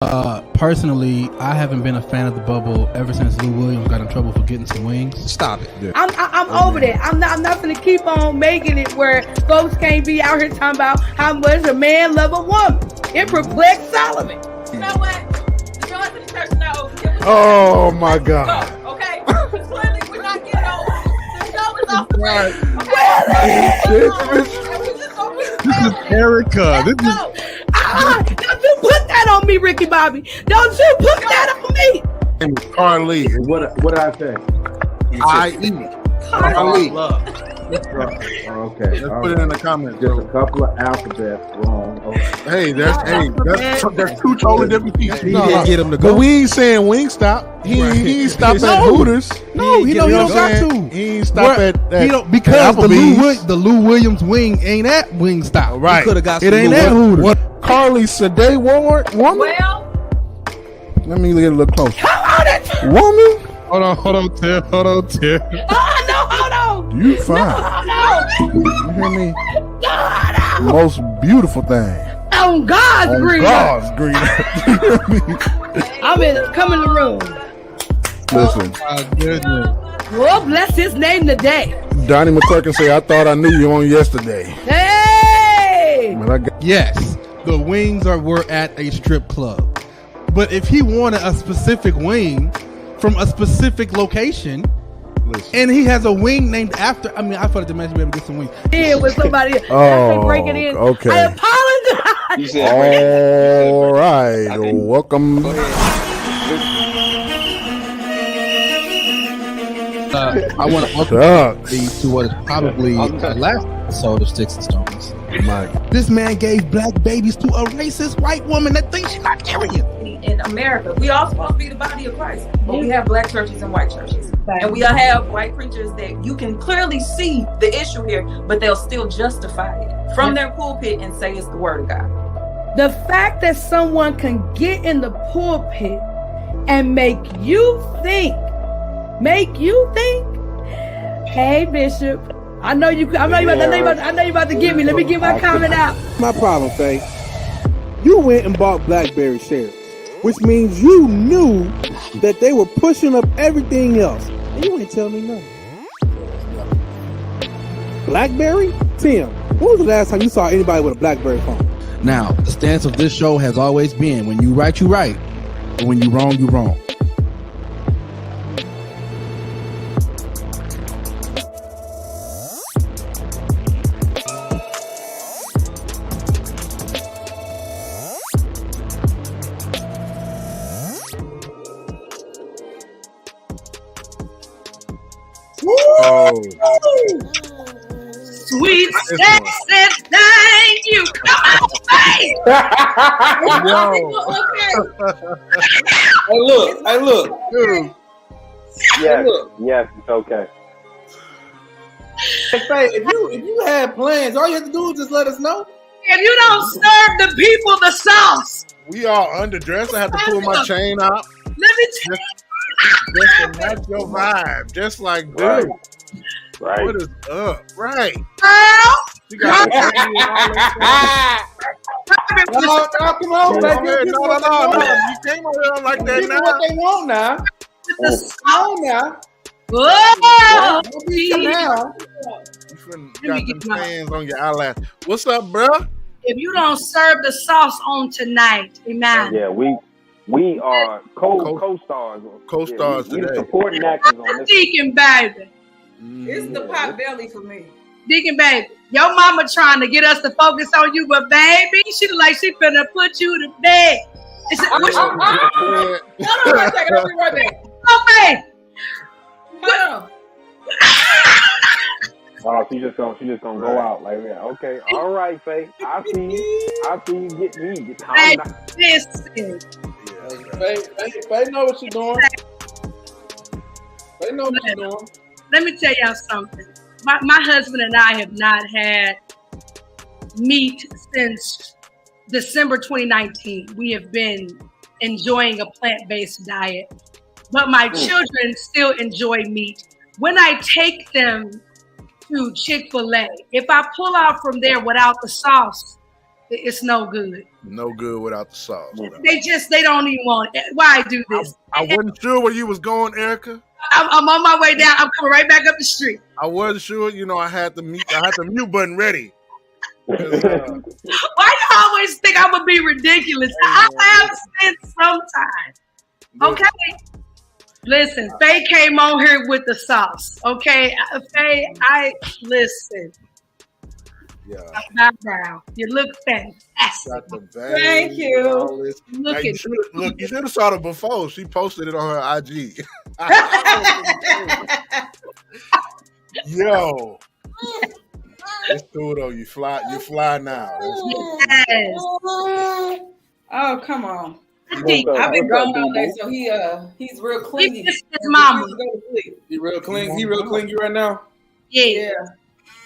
Personally, I haven't been a fan of the bubble ever since Lou Williams got in trouble for getting some wings. Stop it. Yeah. I'm over that. I'm not gonna keep on making it where folks can't be out here talking about how much a man love a woman. It perplexed Solomon. You know what? The joy for the church now. Oh my God. Okay? Because clearly we're not getting over. The show is off the break. This is Erica. This is Don't you put that on me, Ricky Bobby. Don't you put that on me. name is Carly. What did I say? Carly. Okay. Let's put it in the comments. Just a couple of alphabets wrong. Okay. Hey, that's two totally different pieces. he didn't get him to But go. we ain't saying Wingstop. He ain't stop at Hooters. No, he don't got to. He ain't stop at He don't, because Applebee's. the Lou Williams wing ain't at Wingstop. Right. Could have got It some ain't Lou that Williams. Hooters. What Carly Sade woman? Well, Let me get a little closer. Come on, that. Woman? Hold on, Tim. Oh no, hold on. You fine. Hold You hear me? on. Most beautiful thing. On God's On green. God's green. I'm in. Come in the room. Listen, My goodness. Well, bless His name today. Donnie McClurkin say, I thought I knew you on yesterday. Hey. But I got Yes, the wings were at a strip club. But if he wanted a specific wing from a specific location, listen. and he has a wing named after, I mean, I thought the man should be able to get some wings. Yeah, with somebody else. I Oh, can break it in. okay. I apologize. You said, All right. Welcome. I want to welcome Shucks. you to what is probably the last episode of Sticks and Stones. This man gave black babies to a racist white woman that thinks she's not Aryan. in America, we all supposed to be the body of Christ, but we have black churches and white churches, and we all have white preachers that you can clearly see the issue here, but they'll still justify it from their pulpit and say it's the word of God. The fact that someone can get in the pulpit and make you think, hey Bishop, I know you about to get me. Let me get my comment out. My problem, Faye. You went and bought BlackBerry shares, which means you knew that they were pushing up everything else. And you ain't tell me nothing. BlackBerry? Tim, when was the last time you saw anybody with a BlackBerry phone? Now, the stance of this show has always been, when you right, you right. But when you wrong, you wrong. Oh. Sweet said thank you. Come on, Faye. hey, look. Dude. Yes, it's okay. Hey, if you had plans, all you have to do is just let us know. If you don't serve the people the sauce, We all underdressed. I have to pull my chain out. let me tell Just to match your vibe. Just like, dude, Right. what is up? Right. you, girl. You got No, come on, no, baby. no. You came over here like that Give them what now. they want now. The sauce. Come on now. Oh, Don't be now. You finna Let me got get them my- fans on your eyelash. What's up, bruh? if you don't serve the sauce on tonight, amen. Yeah, we are co-stars. Co-stars We the today. supporting actors on this. Deacon baby, It's the pot belly for me. Deacon baby, your mama trying to get us to focus on you, but baby, she look like she finna put you to bed. It's Yeah. Hold on one second, I'll be right back. okay. Hold on. Oh, she just gonna go out like that. Okay, all right, Faye. I see you get me. Calm Hey, down. listen. They know what you're doing. They know what you're doing. Let me tell y'all something. My husband and I have not had meat since December 2019. We have been enjoying a plant-based diet, but my children still enjoy meat. When I take them to Chick-fil-A, if I pull out from there without the sauce, It's no good. No good without the sauce. They don't even want it. Why do this? I wasn't sure where you was going, Erica. I'm on my way down. I'm coming right back up the street. I wasn't sure. You know, I had the mute button ready. Why you always think I'm gonna be ridiculous? I have spent some time. Okay. Listen, Faye came on here with the sauce. Okay, Faye, listen. Yeah. Background. You look fantastic. Got the Thank you. Looking. Look, you should have saw her before. She posted it on her IG. Yo. It's cool though. You fly now. Yes. Oh, come on. I've been gone all day, so he's real clingy. His mama. He real clingy right now. Yeah.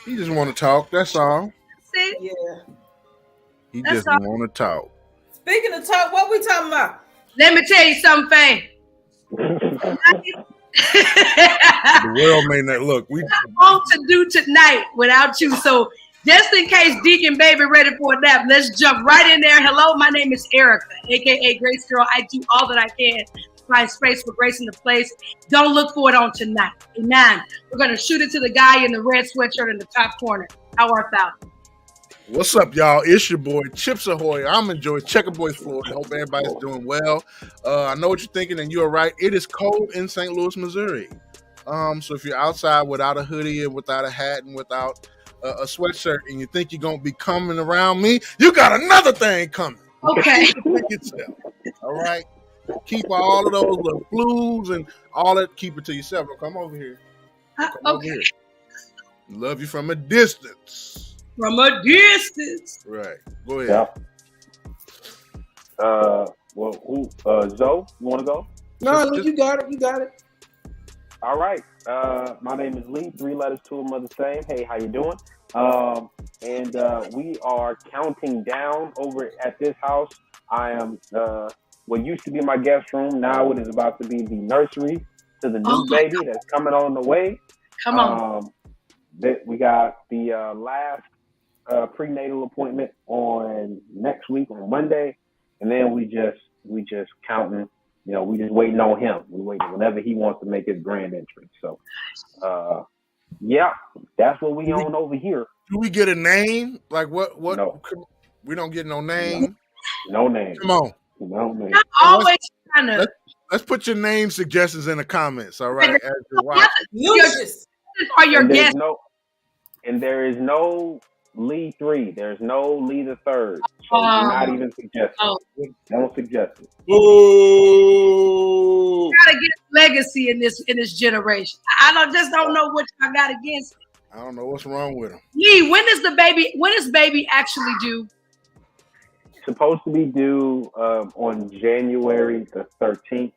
He just want to talk. That's all. See? Yeah. He just want to talk. Speaking of talk, what we talking about? Let me tell you something, Faye. The world may not look. We want to do tonight without you. So just in case Deacon Baby ready for a nap, let's jump right in there. Hello, my name is Erica, aka Grace Girl. I do all that I can to find space for grace in the place. Don't look for it on tonight. Amen. We're gonna shoot it to the guy in the red sweatshirt in the top corner. How art thou? What's up, y'all? It's your boy Chips Ahoy. I'm enjoying Checker Boy Floyd. Hope everybody's doing well. I know what you're thinking, and you're right. It is cold in St. Louis, Missouri. So if you're outside without a hoodie and without a hat and without a sweatshirt, and you think you're gonna be coming around me, you got another thing coming. Okay. All right. Keep all of those little flus and all that. Keep it to yourself. Come over here. Okay. Over here. Love you from a distance. From a distance. Right. Go ahead. Yeah. Zoe, you want to go? No, you got it. You got it. All right. My name is Lee. 3 letters, 2 of them are the same. Hey, how you doing? And we are counting down over at this house. I am what used to be my guest room. Now it is about to be the nursery to the new baby that's coming on the way. Come on. We got the last prenatal appointment on next week on Monday, and then we just counting. You know, we just waiting on him. We waiting whenever he wants to make his grand entrance. So, yeah, that's what we on over here. Do we get a name? Like what? No. We don't get no name. No name. Come on. No name. I'm always trying to. Let's put your name suggestions in the comments. All right. As you watch. Are your guests? And there is no Lee 3. There's no Lee the 3rd. So do not even suggest it. Don't suggest it. Ooh. Gotta get legacy in this generation. I don't know what I got against it. I don't know what's wrong with him. Lee, when is baby actually due? Supposed to be due on January the 13th.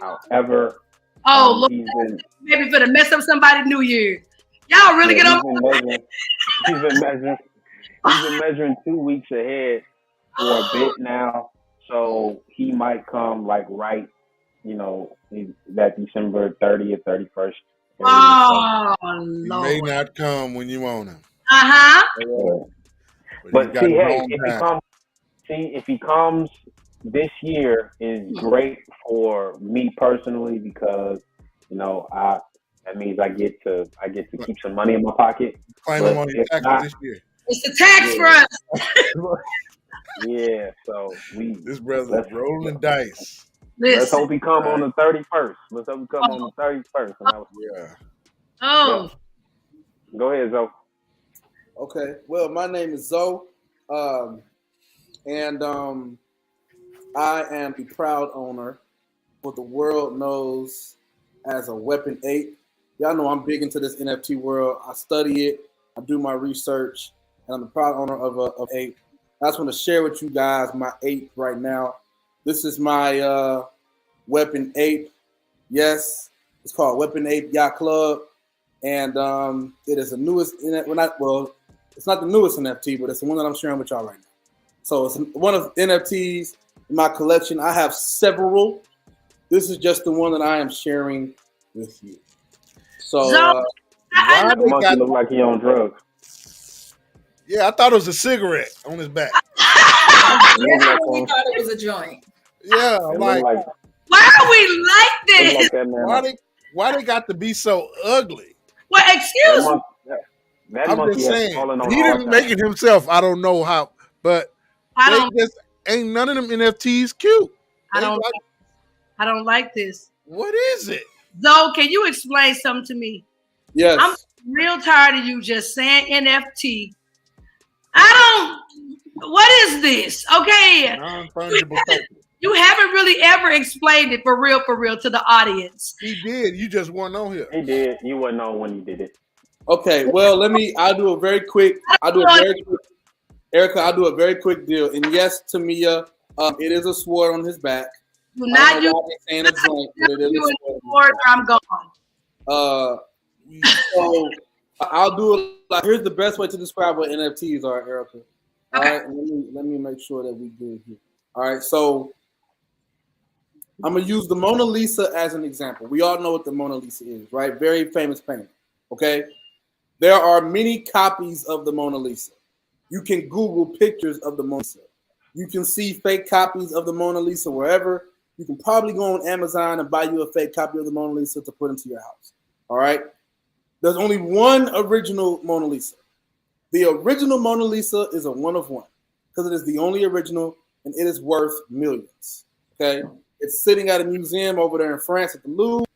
However, look, maybe for to mess up somebody's New Year. Y'all really get up. He's been measuring 2 weeks ahead for a bit now, so he might come like right, that December 30th, 31st. Oh, he may not come when you want him. But see, hey, if he comes this year is great for me personally because that means I get to keep some money in my pocket. Claim him on your taxes this year. It's a tax for us. Yeah, so this brother's rolling dice. Let's hope he come on the 31st. Let's hope he come on the 31st. Oh. Yeah. Go ahead, Zoe. Okay. Well, my name is Zoe. And I am the proud owner, what the world knows as a Weapon 8. Y'all know I'm big into this NFT world. I study it. I do my research. And I'm the proud owner of 8. I just want to share with you guys my 8 right now. This is my Weapon 8. Yes, it's called Weapon 8 Yacht Club. And it is the newest, it's not the newest NFT, but it's the one that I'm sharing with y'all right now. So it's one of the NFTs in my collection. I have several. This is just the one that I am sharing with you. So why does monkey look like he on drugs? Yeah, I thought it was a cigarette on his back. Definitely thought it was a joint. Yeah, like why are we like this? why they got to be so ugly? Well, excuse me. I'm just saying he didn't make it himself. I don't know how, but just ain't none of them NFTs cute. I don't like this. What is it? Zoe, can you explain something to me? Yes. I'm real tired of you just saying NFT. What is this? Okay. Non-fungible token. You haven't really ever explained it for real to the audience. He did. You just weren't on here. He did. You weren't on when he did it. Okay. Well, I'll do a very quick. Erica, I'll do a very quick deal. And yes, Tamia, it is a sword on his back. Do not use saying a joint, but it is a sword. I'm gone. So I'll do it. Like, here's the best way to describe what NFTs are, Erica. All right, let me make sure that we do it here. All right, so I'm gonna use the Mona Lisa as an example. We all know what the Mona Lisa is, right? Very famous painting. Okay, there are many copies of the Mona Lisa. You can Google pictures of the Mona Lisa. You can see fake copies of the Mona Lisa wherever. You can probably go on Amazon and buy you a fake copy of the Mona Lisa to put into your house. All right. There's only one original Mona Lisa. The original Mona Lisa is a one of one because it is the only original and it is worth millions. Okay. It's sitting at a museum over there in France at the Louvre.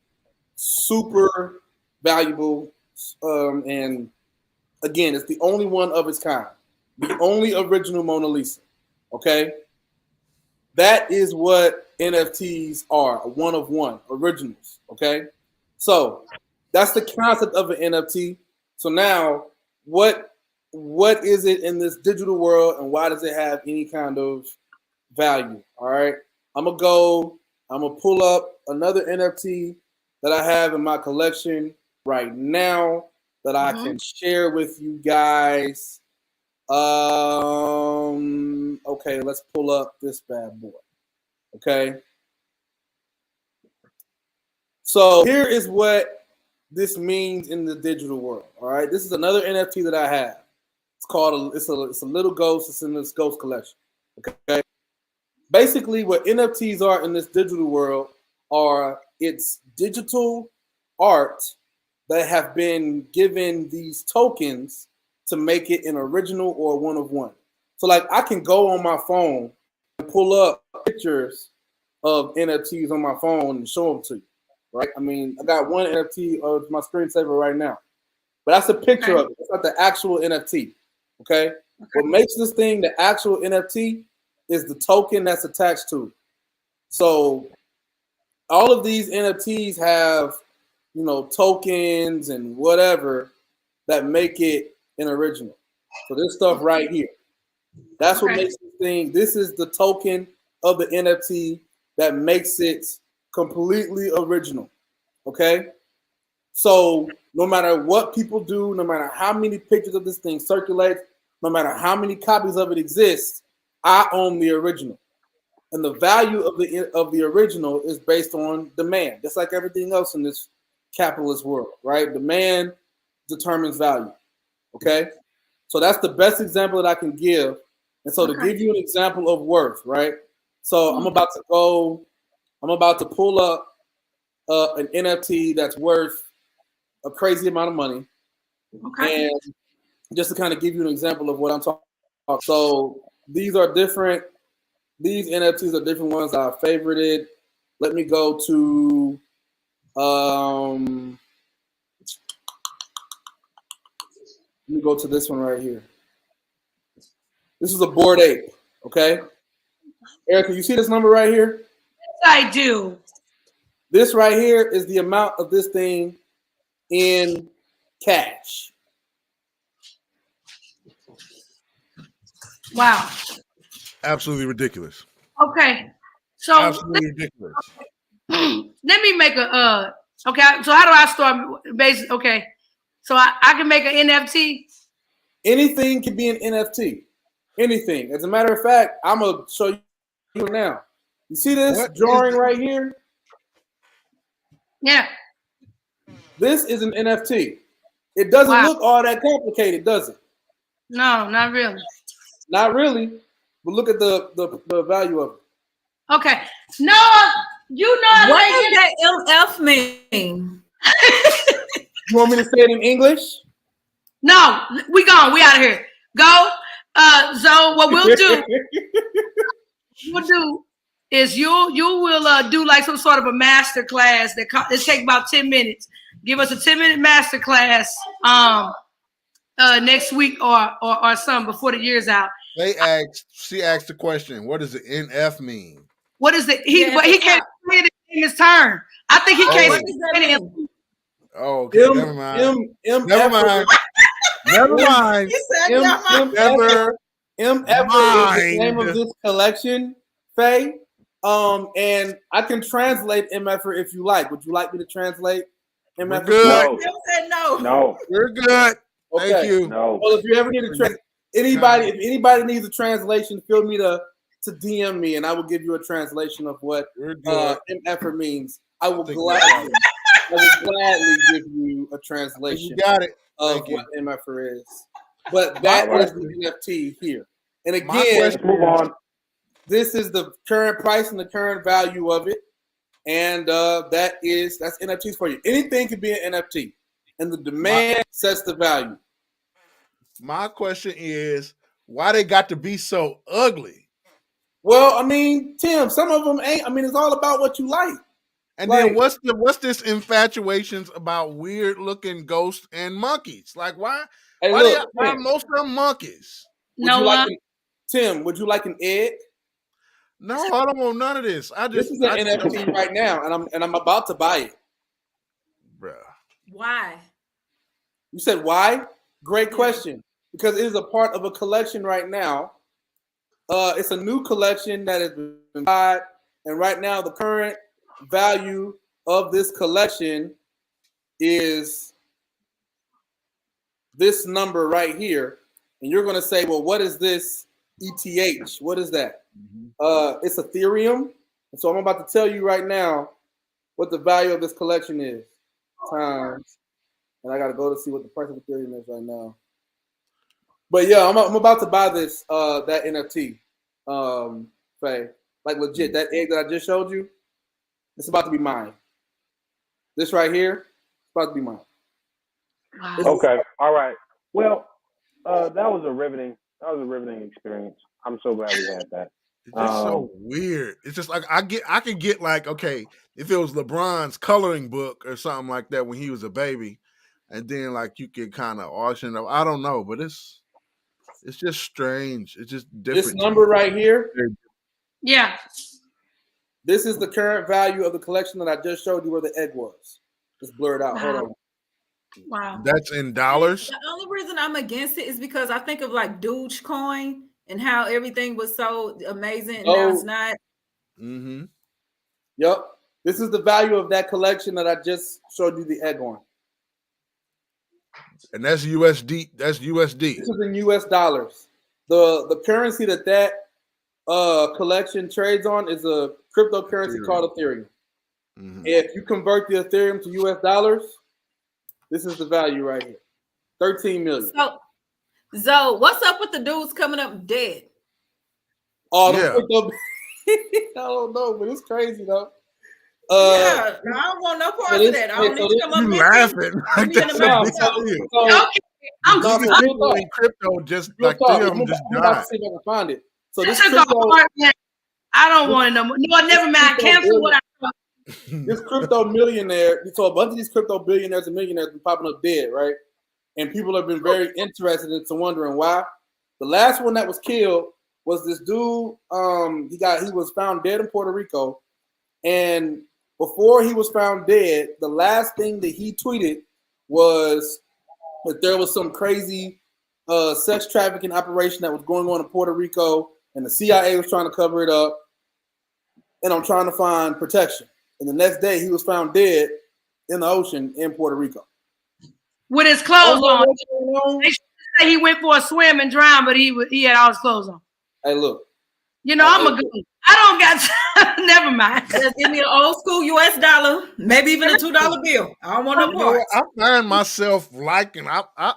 Super valuable. And again, it's the only one of its kind. The only original Mona Lisa. Okay. That is what NFTs are, a one of one, originals. Okay. So that's the concept of an NFT. So now what is it in this digital world and why does it have any kind of value? All right. I'm gonna pull up another NFT that I have in my collection right now that I can share with you guys. Okay, let's pull up this bad boy. Okay. So here is what this means in the digital world. All right. This is another NFT that I have. It's called it's a little ghost. It's in this ghost collection. Okay. Basically, what NFTs are in this digital world it's digital art that have been given these tokens to make it an original or one of one. So like I can go on my phone and pull up pictures of NFTs on my phone and show them to you, right? I mean, I got one NFT of my screensaver right now, but that's a picture of it. It's not the actual NFT, okay? What makes this thing the actual NFT is the token that's attached to it. So all of these NFTs have, tokens and whatever that make it an original. So this stuff right here, that's what makes this thing. This is the token of the NFT that makes it completely original. Okay. So no matter what people do, no matter how many pictures of this thing circulate, no matter how many copies of it exist, I own the original. And the value of the original is based on demand. Just like everything else in this capitalist world, right? Demand determines value. Okay. So that's the best example that I can give. And so to give you an example of worth, right? So I'm about to pull up an NFT that's worth a crazy amount of money. Okay. And just to kind of give you an example of what I'm talking about. So these NFTs are different ones that I favorited. Let me go to this one right here. This is a Bored Ape, okay? Erica, you see this number right here? Yes, I do. This right here is the amount of this thing in cash. Wow. Absolutely ridiculous. Okay. So absolutely ridiculous. Let me make a okay. So how do I start? Basically, okay. So I can make an NFT. Anything can be an NFT. Anything. As a matter of fact, I'm gonna show you now. You see this drawing right here? Yeah. This is an NFT. It doesn't look all that complicated, does it? No, not really. Not really. But look at the value of it. Okay. No, you know What does that MF mean? You want me to say it in English? No, we gone. We out of here. Go. Zoe, what we'll do is you will do like some sort of a master class that it take about 10 minutes. Give us a 10-minute master class next week or something before the year's out. She asked the question, what does the NF mean? What is it? He can't say it in his turn. I think he can't say it. Oh, okay. Never mind. Never mind. Never mind. Never MF is the name of this collection, Faye. And I can translate MF if you like. Would you like me to translate MF? Good. No. We're good. Okay. Thank you. No. Well, if you ever need a if anybody needs a translation, feel me to DM me, and I will give you a translation of what MF means. I will gladly give you a translation. You got it. Of what MF is. But that is the NFT here. And again, let's move on. This is the current price and the current value of it. And that's NFTs for you. Anything can be an NFT. And the demand sets the value. My question is, why they got to be so ugly? Well, I mean, Tim, some of them ain't. I mean, it's all about what you like. And then what's this infatuations about weird looking ghosts and monkeys? Like why why most of them monkeys? Tim, would you like an egg? No, I don't want none of this. This is an NFT right now, and I'm about to buy it. Bruh. Why? You said why? Great question. Because it is a part of a collection right now. It's a new collection that has been bought, and right now the current value of this collection is this number right here. And you're going to say, well, what is this ETH? What is that? It's Ethereum. And so I'm about to tell you right now what the value of this collection is. Times. And I got to go to see what the price of Ethereum is right now. But yeah, I'm about to buy this, that NFT. Faye. Like legit, that egg that I just showed you, it's about to be mine. This right here, it's about to be mine. Okay. All right. Well, that was a riveting experience. I'm so glad we had that. It's just so weird. It's just like I could get like, okay, if it was LeBron's coloring book or something like that when he was a baby, and then like you could kind of auction it. I don't know, but it's just strange. It's just different. This number right here. Yeah. This is the current value of the collection that I just showed you where the egg was. Just blur it out. Wow. Hold on. Wow. That's in dollars. The only reason I'm against it is because I think of like Dogecoin and how everything was so amazing and now it's not. Mm-hmm. Yep. This is the value of that collection that I just showed you the egg on. And that's USD. That's USD. This is in US dollars. The currency that collection trades on is a cryptocurrency called Ethereum. Mm-hmm. If you convert the Ethereum to US dollars, this is the value right here. 13 million. So, Zoe, what's up with the dudes coming up dead? Oh, yeah. I don't know, but it's crazy though. I don't want no part of that. I don't need to come up laughing. I'm in crypto just like three of them just died. I'm about to see if I can find it. So this I don't want it no more. No, never mind. Cancel what I thought. This crypto millionaire, so a bunch of these crypto billionaires and millionaires been popping up dead, right? And people have been very interested into wondering why. The last one that was killed was this dude. He was found dead in Puerto Rico, and before he was found dead, the last thing that he tweeted was that there was some crazy sex trafficking operation that was going on in Puerto Rico, and the CIA was trying to cover it up, and I'm trying to find protection. And the next day, he was found dead in the ocean in Puerto Rico. With his clothes on. They say he went for a swim and drowned, but he had all his clothes on. Hey, look. You know, I'm a good one. I don't got never mind. Just give me an old school US dollar, maybe even a $2 bill. I don't want no parts. I find myself liking. I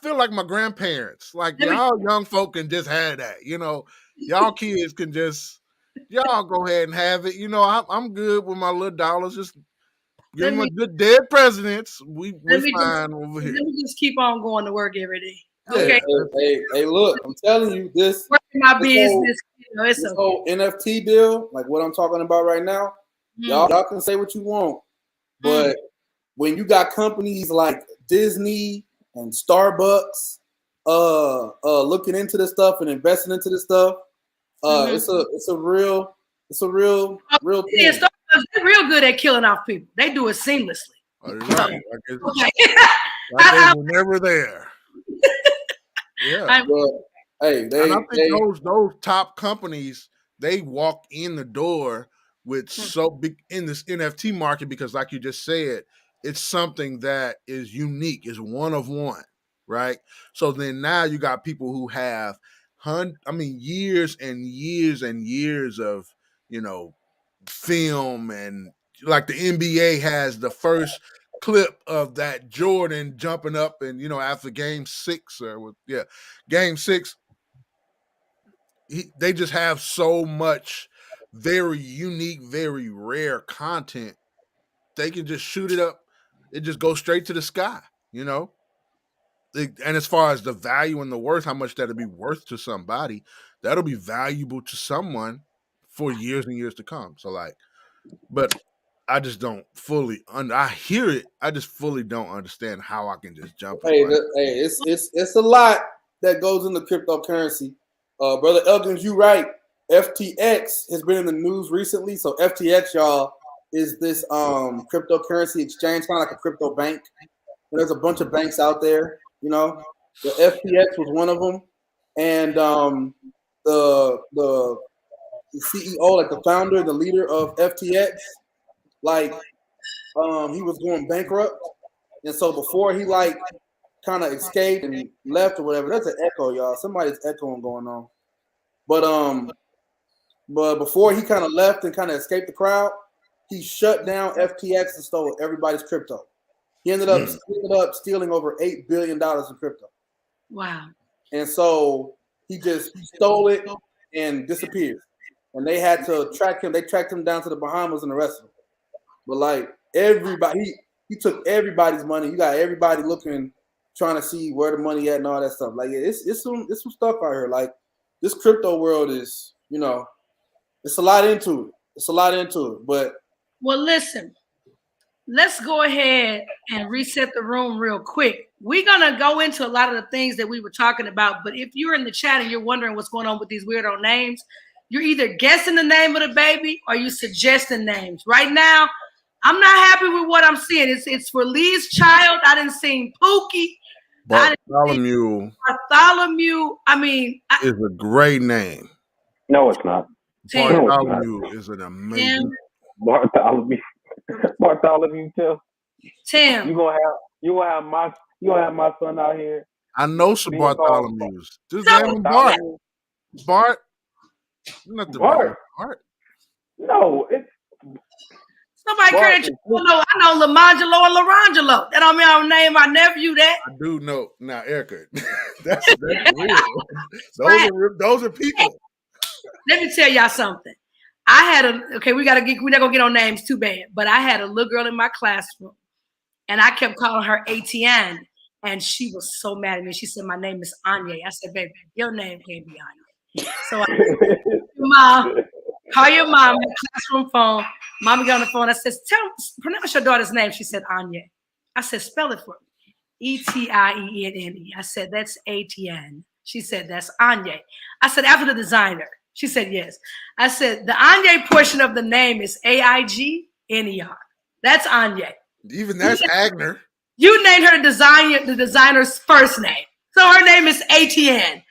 feel like my grandparents. Like y'all young folk can just have that. You know, y'all kids can just y'all go ahead and have it. You know, I'm good with my little dollars. Just give them a good dead presidents. We're fine over here. Let me just keep on going to work every day. Yeah. Okay. Hey, look, I'm telling you, this working my business. This whole NFT deal, like what I'm talking about right now, y'all can say what you want, but when you got companies like Disney and Starbucks looking into this stuff and investing into this stuff, it's a real thing. Yeah, Starbucks, they're real good at killing off people. They do it seamlessly. Right. They were never there. Yeah. Hey, and I think those top companies, they walk in the door with so big in this NFT market because, like you just said, it's something that is unique, is one of one, right? So then now you got people who have years and years and years of, you know, film, and like the NBA has the first clip of that Jordan jumping up and, you know, after game 6 game 6. They just have so much very unique, very rare content. They can just shoot it up. It just goes straight to the sky, you know? And as far as the value and the worth, how much that'll be worth to somebody, that'll be valuable to someone for years and years to come. So but I just don't fully I hear it. I just fully don't understand how I can just jump. It's a lot that goes into cryptocurrency. Brother Elkins, you right. FTX has been in the news recently. So FTX, y'all, is this cryptocurrency exchange, kind of like a crypto bank. And there's a bunch of banks out there, you know. The FTX was one of them, and the CEO, like the founder, the leader of FTX, like he was going bankrupt, and so before he like kind of escaped and left or whatever. That's an echo, y'all. Somebody's echoing going on. But before he kind of left and kind of escaped the crowd, he shut down FTX and stole everybody's crypto. He ended up stealing over $8 billion in crypto. Wow. And so he just stole it and disappeared. And they had to track him. They tracked him down to the Bahamas and arrested him. But like everybody, he took everybody's money. You got everybody looking, trying to see where the money at and all that stuff. Like it's some stuff out here. Like this crypto world is, you know, it's a lot into it. But well, listen, let's go ahead and reset the room real quick. We're gonna go into a lot of the things that we were talking about. But if you're in the chat and you're wondering what's going on with these weirdo names, you're either guessing the name of the baby or you suggesting names. Right now, I'm not happy with what I'm seeing. It's for Lee's child. I didn't see Pookie. Bartholomew. I mean, is a great name. No, it's not. Bartholomew is an amazing. Bartholomew too. Tim, you gonna have my son out here. I know some Bartholomews. Just name him Bart. Bart. Nothing Bart. No, it's somebody correct you. I know Lamangelo and Larangelo. That don't mean I'll name my nephew that. I do know. Now, Erica, that's real. Those are people. Let me tell y'all something. I had we're not gonna get on names too bad, but I had a little girl in my classroom and I kept calling her ATN, and she was so mad at me. She said, "My name is Anya." I said, "Baby, your name can't be Anya." So I said, "Mom, call your mom on the classroom phone." Mama got on the phone. I said, pronounce your daughter's name. She said, Anya. I said, spell it for me. ETIENNE. I said, that's ATN. She said, that's Anya. I said, after the designer. She said, yes. I said, the Anya portion of the name is AIGNER. That's Anya. Even that's Agner. You named her the designer's first name. So her name is ATN.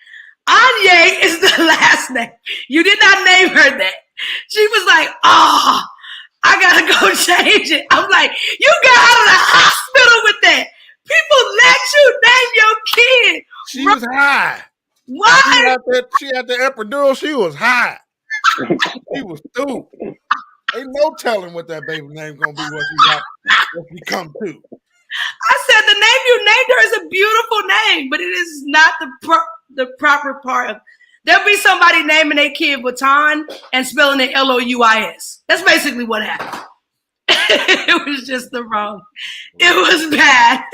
Anya is the last name. You did not name her that. She was like, I gotta go change it. I'm like, you got out of the hospital with that. People let you name your kid. She was high. What? She had the epidural. She was high. She was through. Ain't no telling what that baby name gonna be what she come to. I said the name you named her is a beautiful name, but it is not the proper part of. There'll be somebody naming their kid Baton and spelling it Louis. That's basically what happened. It was just the wrong. It was bad.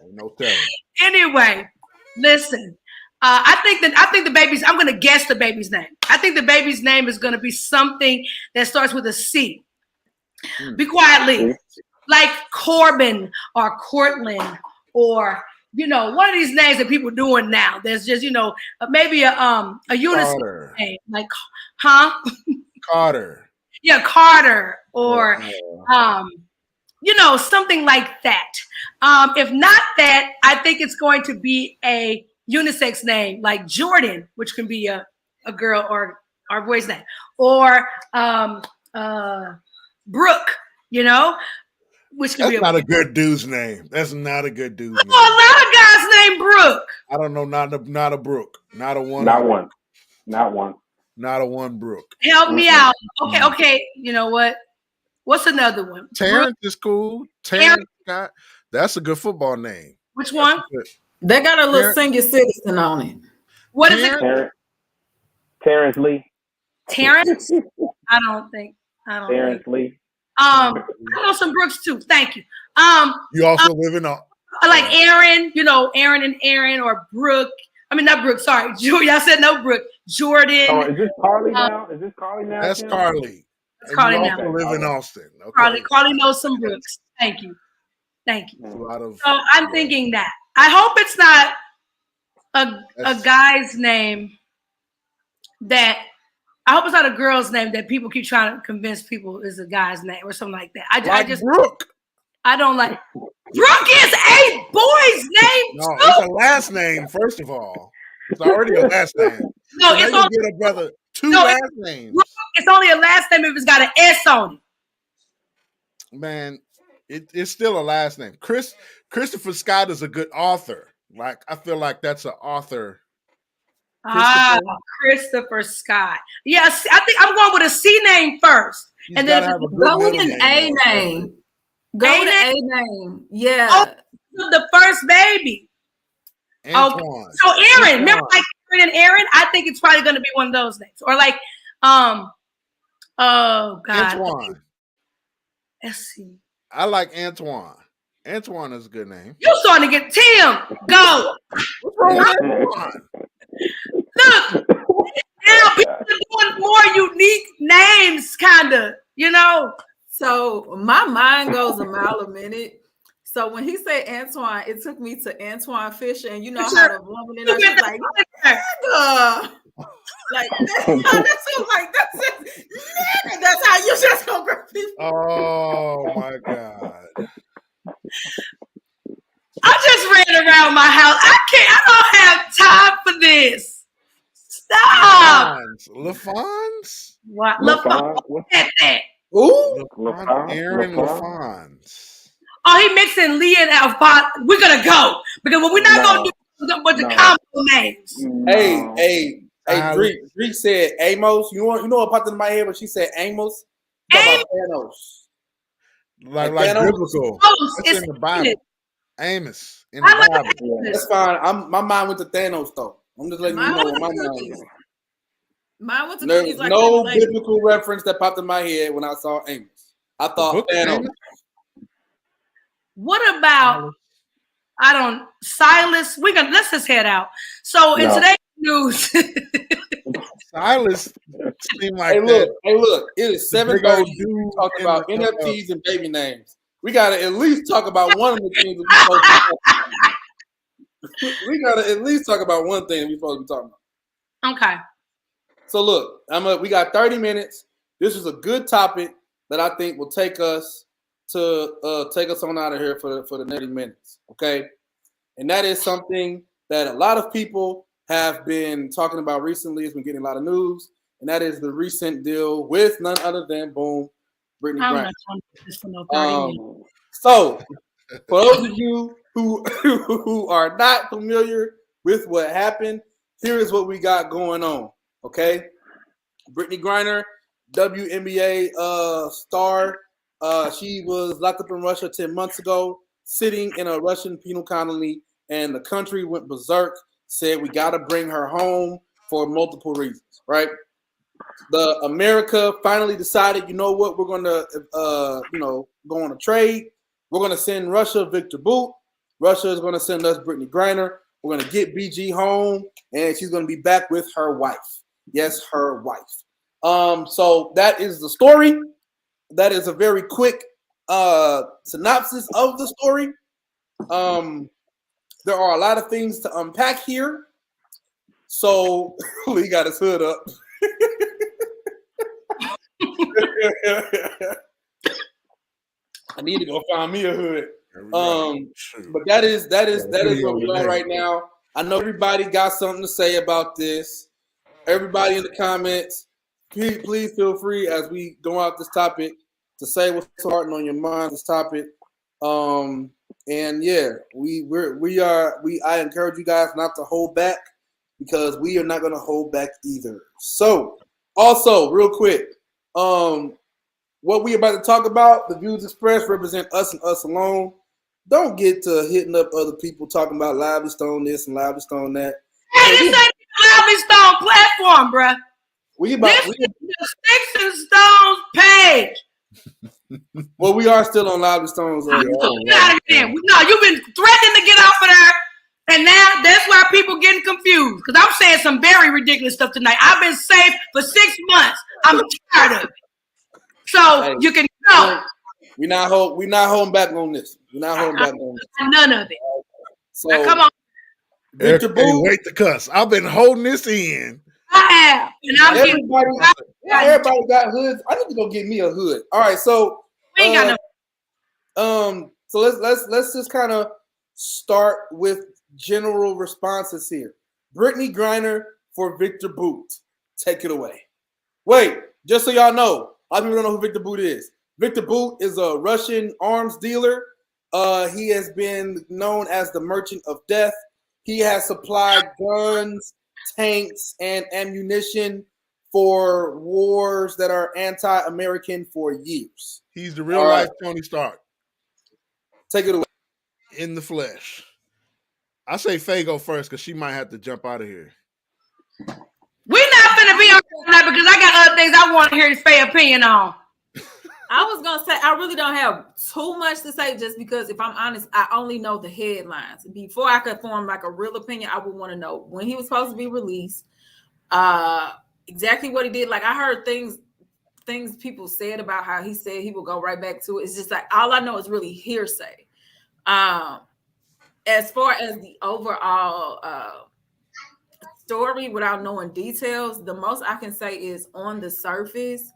Ain't no telling. Anyway, listen. I think the baby's. I'm going to guess the baby's name. I think the baby's name is going to be something that starts with a C. Be quietly, like Corbin or Cortland or one of these names that people doing now. There's just maybe a unisex name like Carter. Yeah, Carter or something like that. If not that, I think it's going to be a unisex name like Jordan, which can be a girl or our boy's name, or Brooke, which can That's not a good dude's name. That's not a good dude's name. A lot of guys named Brooke. I don't know, not a Brooke, not a one. Not a one Brooke. Help me out. Okay. You know what? What's another one? Terrence is cool. Terrence Scott. That's a good football name. Which one? They got a little senior citizen on it. What is it? Terrence Lee. Terrence? I don't think. Terrence Lee. I know some Brooks too. Thank you. You also live in like Aaron, Aaron and Aaron or Brooke. I mean, not Brooke. Sorry, y'all said no Brooke. Jordan. Oh, is this Carly now? Is this Carly now? That's Tim? Carly. That's Carly now. You live in Austin. Okay. Carly knows some Brooks. Thank you. So I'm thinking that. I hope it's not a guy's name that. I hope it's not a girl's name that people keep trying to convince people is a guy's name or something like that. I just Brooke. I don't like. Brooke is a boy's name. No, it's a last name. First of all, it's already a last name. No, so it's only get a brother two last names. It's only a last name if it's got an S on it. Man, it's still a last name. Christopher Scott is a good author. Like I feel like that's an author. Christopher Scott. Yes, I think I'm going with a C name first, and then go with an A name. Go with an A name. Yeah. Oh, the first baby. Antoine. Okay. So Aaron, remember like Aaron and Aaron? I think it's probably going to be one of those names, or like oh God. Antoine. Let's see. I like Antoine. Antoine is a good name. You starting to get Tim. Go. What's wrong with Antoine? Look, now people are doing more unique names, kind of, So my mind goes a mile a minute. So when he said Antoine, it took me to Antoine Fisher, and you know how the woman in us is like, nigga. Like that's it. Nigga, that's how you just gonna grab people. Oh my God. I just ran around my house. I don't have time for this. Stop. LaFons? What? LaFons. Ooh. Aaron LaFons. Oh, he mixing Lee and Alphonse. We're gonna go because what we're not gonna do is a bunch of combo names. Hey, Greek said Amos. You know what popped into my head when she said Amos? Thanos. Like biblical. It's in the Bible. Amos in the Bible. That's fine. My mind went to Thanos though. I'm just letting you know what my mind was. Mine went to There's no biblical reference that popped in my head when I saw Amos. I thought Thanos. What about Silas? Let's just head out. So in today's news, Silas seemed like Hey, look! It is 7:30. Talking about NFTs and baby names. We gotta at least talk about one of the things we're supposed to be talking about. We gotta at least talk about one thing we're supposed to be talking about. Okay. So look, we got 30 minutes. This is a good topic that I think will take us on out of here for the 90 minutes. Okay. And that is something that a lot of people have been talking about recently. It's been getting a lot of news, and that is the recent deal with none other than Brittany Griner. So for those of you who are not familiar with what happened, here is what we got going on. Okay, Brittany Griner, WNBA star. She was locked up in Russia 10 months ago, sitting in a Russian penal colony, and the country went berserk. Said we got to bring her home for multiple reasons. Right. The America finally decided, you know what, we're going to, go on a trade. We're going to send Russia Victor Boot. Russia is going to send us Brittany Griner. We're going to get BG home, and she's going to be back with her wife. Yes, her wife. So that is the story. That is a very quick synopsis of the story. There are a lot of things to unpack here. So Lee got his hood up. I need to go find me a hood. But that is where we are right now. I know everybody got something to say about this. Everybody in the comments, please feel free as we go out this topic to say what's starting on your mind. This topic, and yeah, I encourage you guys not to hold back because we are not going to hold back either. So, also real quick, what we about to talk about, the views expressed represent us and us alone. Don't get to hitting up other people talking about Lively Stone this and Lively Stone that. Hey, this ain't the Lively Stone platform, bruh. This is the Sticks and Stones page. Well, we are still on Lively Stones. Get out of here. No, you've been threatening to get off of there, and now that's why people getting confused. Because I'm saying some very ridiculous stuff tonight. I've been safe for 6 months. I'm tired of it. So you can go. We're not holding back on this. We're not holding back on this. None of it. So now, come on. Victor Boo, wait to cuss. I've been holding this in. I have. And everybody got hoods. I need to go get me a hood. All right, so we ain't got no. So let's just kind of start with general responses here. Brittany Griner for Victor Boot. Take it away. Wait, just so y'all know, a lot of people don't know who Victor Boot is. Victor Boot is a Russian arms dealer. He has been known as the Merchant of Death. He has supplied guns, tanks, and ammunition for wars that are anti-American for years. He's the real life Tony Stark. Take it away. In the flesh. I say Faye go first because she might have to jump out of here. We're not finna be on that because I got other things I want to hear Faye's opinion on. I was gonna say I really don't have too much to say just because if I'm honest, I only know the headlines. Before I could form like a real opinion, I would want to know when he was supposed to be released, exactly what he did. Like I heard things people said about how he said he will go right back to it. It's just like all I know is really hearsay. As far as the overall story without knowing details, the most I can say is on the surface.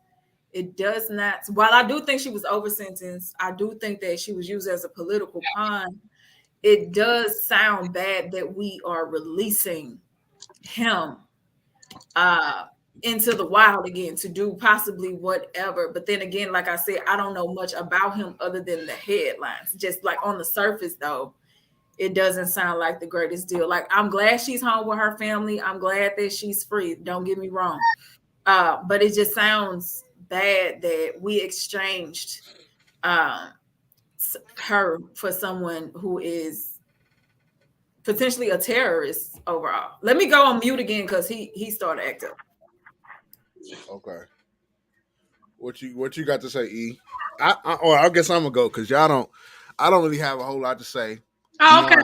It does not, while I do think she was over sentenced, I do think that she was used as a political pawn. It does sound bad that we are releasing him into the wild again to do possibly whatever. But then again, like I said, I don't know much about him other than the headlines. Just like on the surface, though, it doesn't sound like the greatest deal. Like I'm glad she's home with her family. I'm glad that she's free. Don't get me wrong. But it just sounds bad that we exchanged her for someone who is potentially a terrorist overall. Let me go on mute again because he started acting. Okay. What you got to say, E? I guess I'm gonna go because I don't really have a whole lot to say. Oh, okay.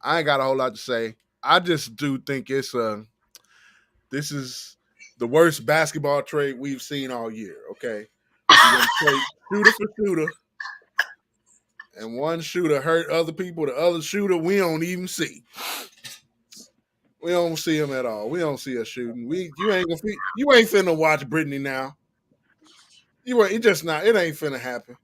I ain't got a whole lot to say. I just do think this is the worst basketball trade we've seen all year, okay? You're going to trade shooter for shooter, and one shooter hurt other people. The other shooter we don't even see. We don't see him at all. We don't see us shooting. You ain't finna watch Brittany now. It ain't finna happen.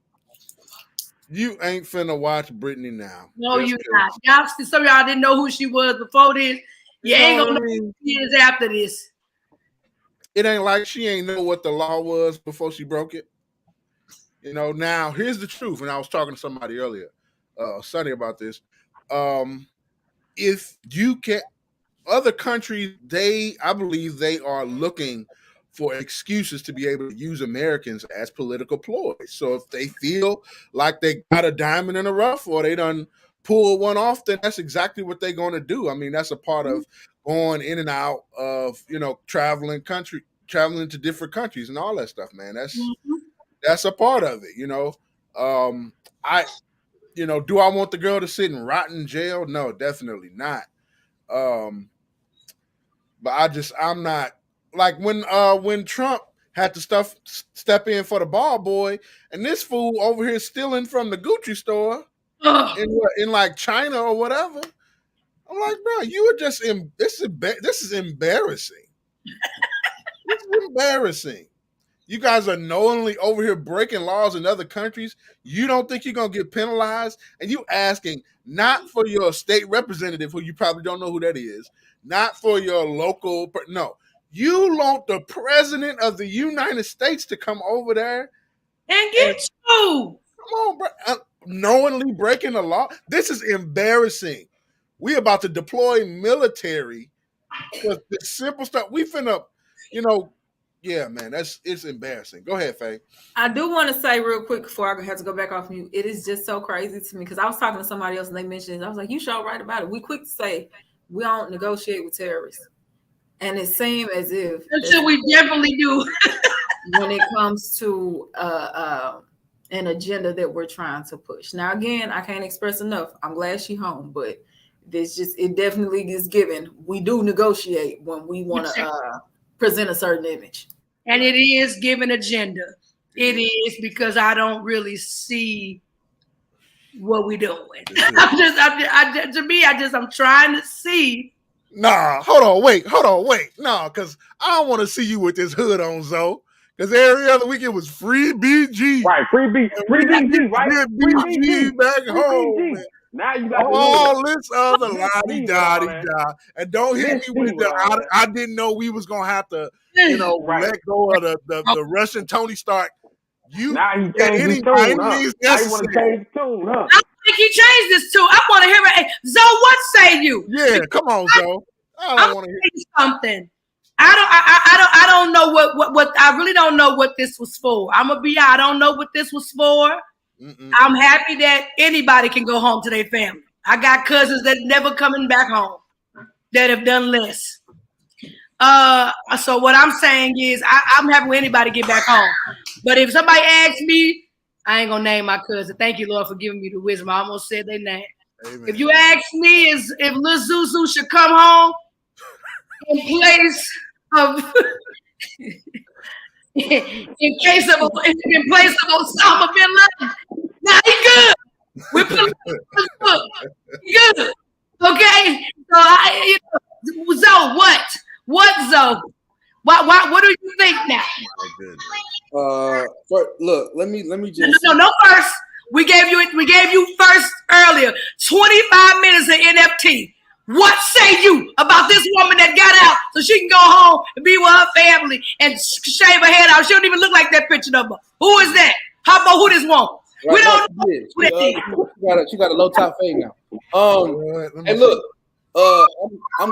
You ain't finna watch Brittany now. No, you not. Some of y'all didn't know who she was before this. You ain't gonna know years after this. It ain't like she ain't know what the law was before she broke it. You know, now here's the truth. And I was talking to somebody earlier, Sonny, about this. If you can, other countries, I believe they are looking for excuses to be able to use Americans as political ploys. So if they feel like they got a diamond in the rough or they done pull one off, then that's exactly what they're going to do. I mean, that's a part of going in and out of, traveling to different countries and all that stuff, man. That's a part of it, do I want the girl to sit and rot in jail? No, definitely not. But I'm not like when Trump had to step in for the ball boy, and this fool over here stealing from the Gucci store in like China or whatever. I'm like, bro, you were just this is embarrassing. This is embarrassing. You guys are knowingly over here breaking laws in other countries. You don't think you're gonna get penalized, and you asking not for your state representative, who you probably don't know who that is, not for your local. No, you want the president of the United States to come over there and get you. Come on, bro. Knowingly breaking the law. This is embarrassing. We about to deploy military for the simple stuff. We finna, yeah, man, it's embarrassing. Go ahead, Faye. I do want to say real quick before I have to go back off mute. It is just so crazy to me because I was talking to somebody else and they mentioned it. I was like, you sure right about it. We quick to say we don't negotiate with terrorists. And it seemed as if that's what we definitely do when it comes to an agenda that we're trying to push. Now, again, I can't express enough. I'm glad she's home, but it definitely is given. We do negotiate when we want to present a certain image. And it is given agenda. It is because I don't really see what we're doing. I'm trying to see. Nah, hold on, wait. Nah, because I don't want to see you with this hood on, Zoe. Because every other week it was free BG. Right, free BG, right? Free BG back home. Now you got all this other la-di-da-di-da. And don't hit me with I didn't know we was going to have to, let go of the Russian Tony Stark. Now he changed his tune, huh? Now you want to change his tune, huh? I think he changed this tune. I want to hear it. Hey, Zoe, what say you? Yeah, come on, Zoe. I don't want to hear something. I don't know what I really don't know what this was for. I'm gonna be I don't know what this was for. I'm happy that anybody can go home to their family. I got cousins that never coming back home that have done less. So what I'm saying is I'm happy when anybody get back home. But if somebody asks me, I ain't gonna name my cousin. Thank you, Lord, for giving me the wisdom. I almost said their name. Amen. If you ask me if Lil Zuzu should come home in place of in place of Osama bin Laden, nah, he good. We're good. Okay. So Zoe, what? What, Zoe? What do you think now? Look, let me just no first. We gave you first earlier. 25 minutes of NFT. What say you about this woman that got out so she can go home and be with her family and shave her head out? She don't even look like that picture number. Who is that? How about who this woman? Right, we don't know who that is. She got a low top fade now. And look, I'm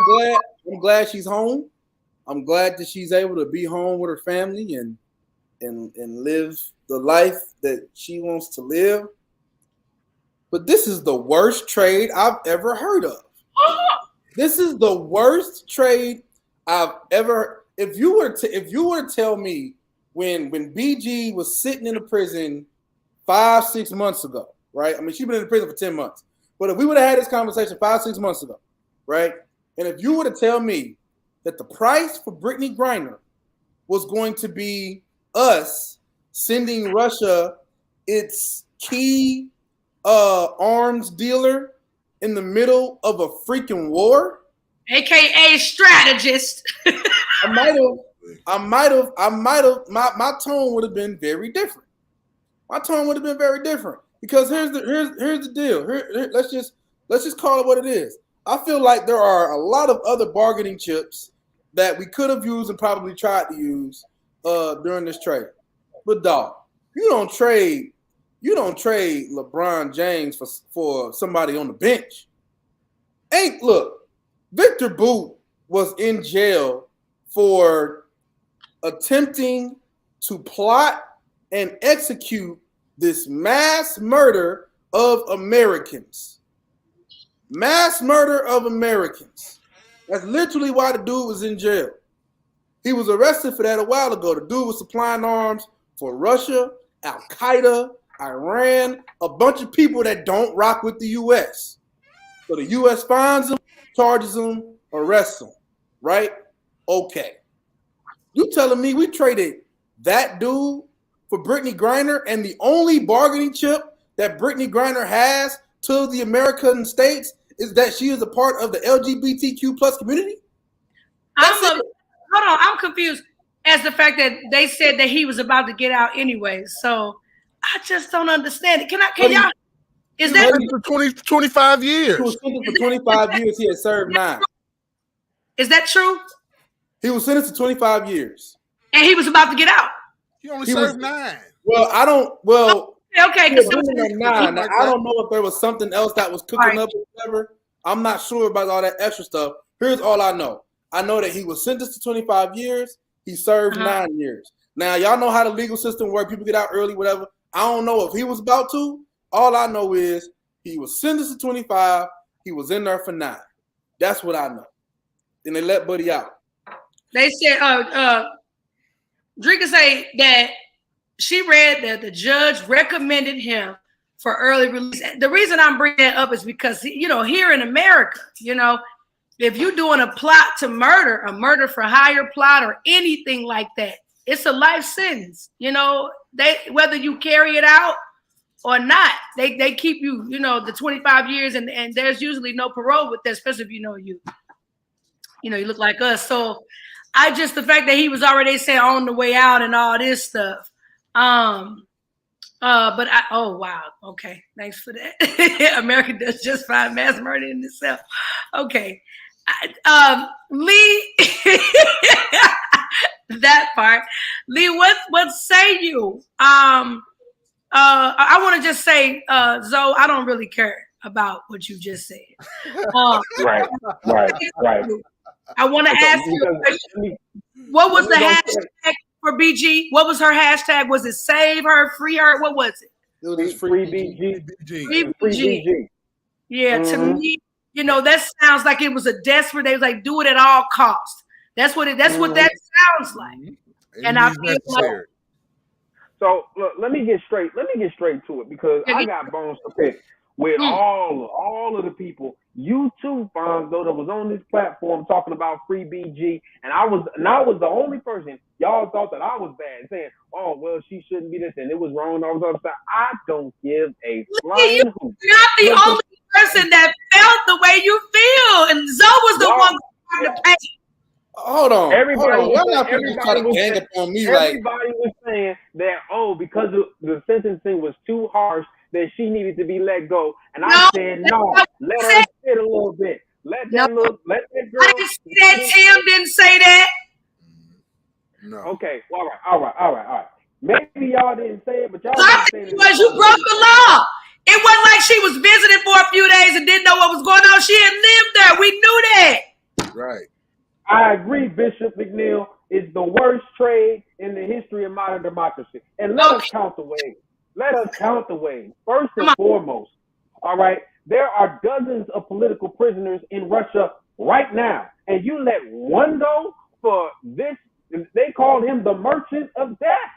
glad she's home. I'm glad that she's able to be home with her family and live the life that she wants to live. But this is the worst trade I've ever heard of. This is the worst trade I've ever. If you were to tell me when BG was sitting in a prison 5-6 months ago, right? I mean, she's been in the prison for 10 months. But if we would have had this conversation 5-6 months ago, right? And if you were to tell me that the price for Brittany Griner was going to be us sending Russia its key arms dealer in the middle of a freaking war, aka strategist. My tone would have been very different. My tone would have been very different because here's the deal. Let's just call it what it is. I feel like there are a lot of other bargaining chips that we could have used and probably tried to use during this trade. But dog, you don't trade LeBron James for somebody on the bench. Look, Victor Boot was in jail for attempting to plot and execute this mass murder of Americans. Mass murder of Americans. That's literally why the dude was in jail. He was arrested for that a while ago. The dude was supplying arms for Russia, Al-Qaeda, Iran, a bunch of people that don't rock with the U.S. So the U.S. finds him, charges him, arrests him, right? Okay. You telling me we traded that dude for Brittany Griner, and the only bargaining chip that Brittany Griner has to the American states is that she is a part of the LGBTQ plus community? Hold on, I'm confused as the fact that they said that he was about to get out anyway. So I just don't understand it. Can y'all? Is that for 25 years? He was sentenced for 25 years. He had served 9. Is that true? He was sentenced to 25 years. And he was about to get out. He only served 9. Well, I don't. Well, okay. Now, I don't know if there was something else that was cooking up or whatever. I'm not sure about all that extra stuff. Here's all I know. I know that he was sentenced to 25 years. He served 9 years. Now, y'all know how the legal system works. People get out early, whatever. I don't know if he was about to. All I know is he was sentenced to 25. He was in there for 9. That's what I know. Then they let Buddy out. They said, Drika say that she read that the judge recommended him for early release. The reason I'm bringing that up is because, here in America, if you're doing a plot to murder, a murder for hire plot or anything like that, it's a life sentence. Whether you carry it out or not, they keep you, the 25 years and there's usually no parole with that, especially if you look like us. So the fact that he was already saying on the way out and all this stuff. Oh wow. Okay. Thanks for that. America does just fine mass murder in itself. Okay. Lee, that part. Lee, what say you? I want to just say, Zoe, I don't really care about what you just said. Right. I want to ask you a question. What was the hashtag for BG? What was her hashtag? Was it save her, free her? What was it? It was free BG. Free BG. Yeah, to me, that sounds like it was a desperate. They was like, do it at all costs. That's what that sounds like. And I feel like. So look, let me get straight to it because I got bones to pick with all of the people. You too, Fonzo, that was on this platform talking about free BG, and I was the only person y'all thought that I was bad, saying, "Oh, well, she shouldn't be this," and it was wrong. I don't give a flying hoot. You're not the only person that felt the way you feel, and Zoe was the one who had to pay. Hold on. Everybody was saying that, because the sentencing was too harsh, that she needed to be let go. And I said, no, let her sit a little bit. Let that girl. I didn't see that. Tim didn't say that. No. Okay. All right. Maybe y'all didn't say it, but y'all didn't say it. Because you broke the law. It wasn't like she was visiting for a few days and didn't know what was going on. She had lived there. We knew that. Right. I agree, Bishop McNeil. It's the worst trade in the history of modern democracy. And let us count the ways. First and foremost, all right, there are dozens of political prisoners in Russia right now. And you let one go for this. They called him the merchant of death.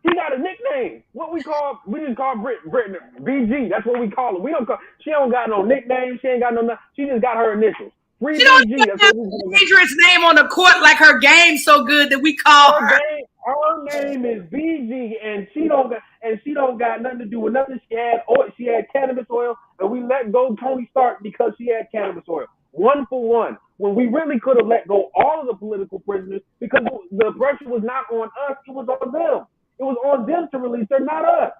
He got a nickname. We just call Britain BG. That's what we call her. She don't got no nickname. She ain't got no. She just got her initials. Free BG. That's what we dangerous name on the court, like her game's so good that we call her. Her name is BG, and she don't got nothing to do with nothing. She had cannabis oil, and we let go Tony Stark because she had cannabis oil. 1 for 1. When we really could have let go all of the political prisoners because the pressure was not on us, it was on them. It was on them to release her, not us.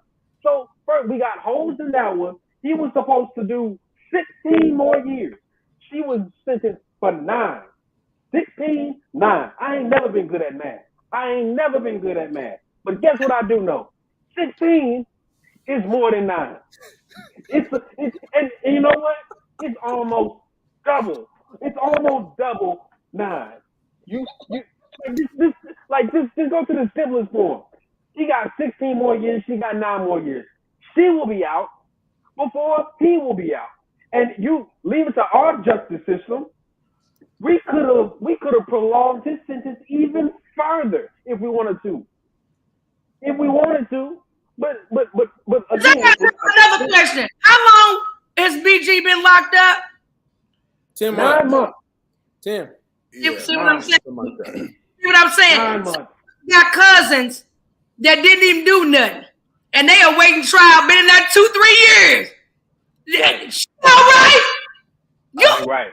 So first, we got holes in that one. He was supposed to do 16 more years. She was sentenced for 9. 16, 9. I ain't never been good at math. But guess what I do know? 16 is more than 9. And you know what? It's almost double. It's almost double 9. Just go to the simplest form. She got 16 more years. She got 9 more years. She will be out before he will be out. And you leave it to our justice system. We could have prolonged his sentence even further if we wanted to. But again, another question. How long has BG been locked up? 10 9 months. 10. Yeah, See what I'm saying? like See what I'm saying? 9 months. Got cousins that didn't even do nothing, and they are waiting trial. Been in that 2-3 years. All right. Right.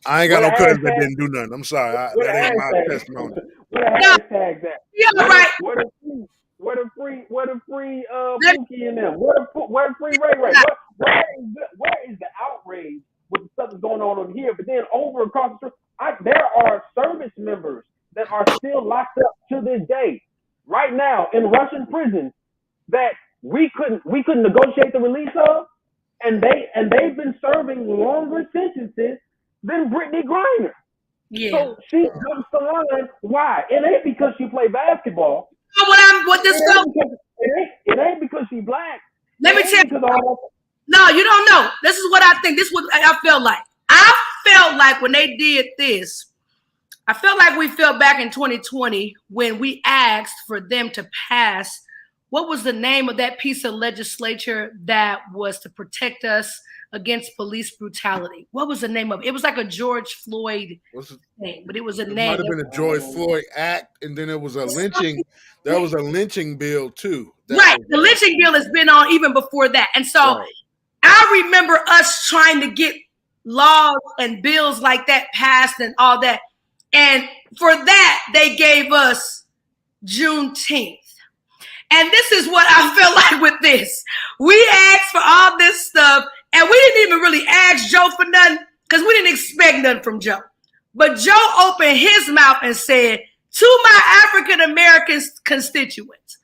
I ain't got no cousins that didn't do nothing. I'm sorry. That ain't my testimony. What a hashtag that? Yeah, right. What a free Pookie in them? What a free Ray Ray? Where is the outrage with the stuff that's going on here? But then over across the street, there are service members that are still locked up to this day, right now in Russian prisons that we couldn't negotiate the release of, and they've been serving longer sentences than Brittany Griner. Yeah. So she jumps the line. Why? It ain't because she played basketball. It ain't because she's black. Let me tell you. No, you don't know. This is what I think. This is what I felt like. I felt like when they did this, I felt like we felt back in 2020 when we asked for them to pass. What was the name of that piece of legislature that was to protect us against police brutality? What was the name of it? It was like a George Floyd thing, but it was a name. It might have been a George Floyd Act, and then it was a lynching. There was a lynching bill too. Right, the lynching bill has been on even before that, and so right. I remember us trying to get laws and bills like that passed and all that, and for that they gave us Juneteenth. And this is what I felt like with this. We asked for all this stuff, and we didn't even really ask Joe for nothing because we didn't expect nothing from Joe. But Joe opened his mouth and said, to my African-American constituents,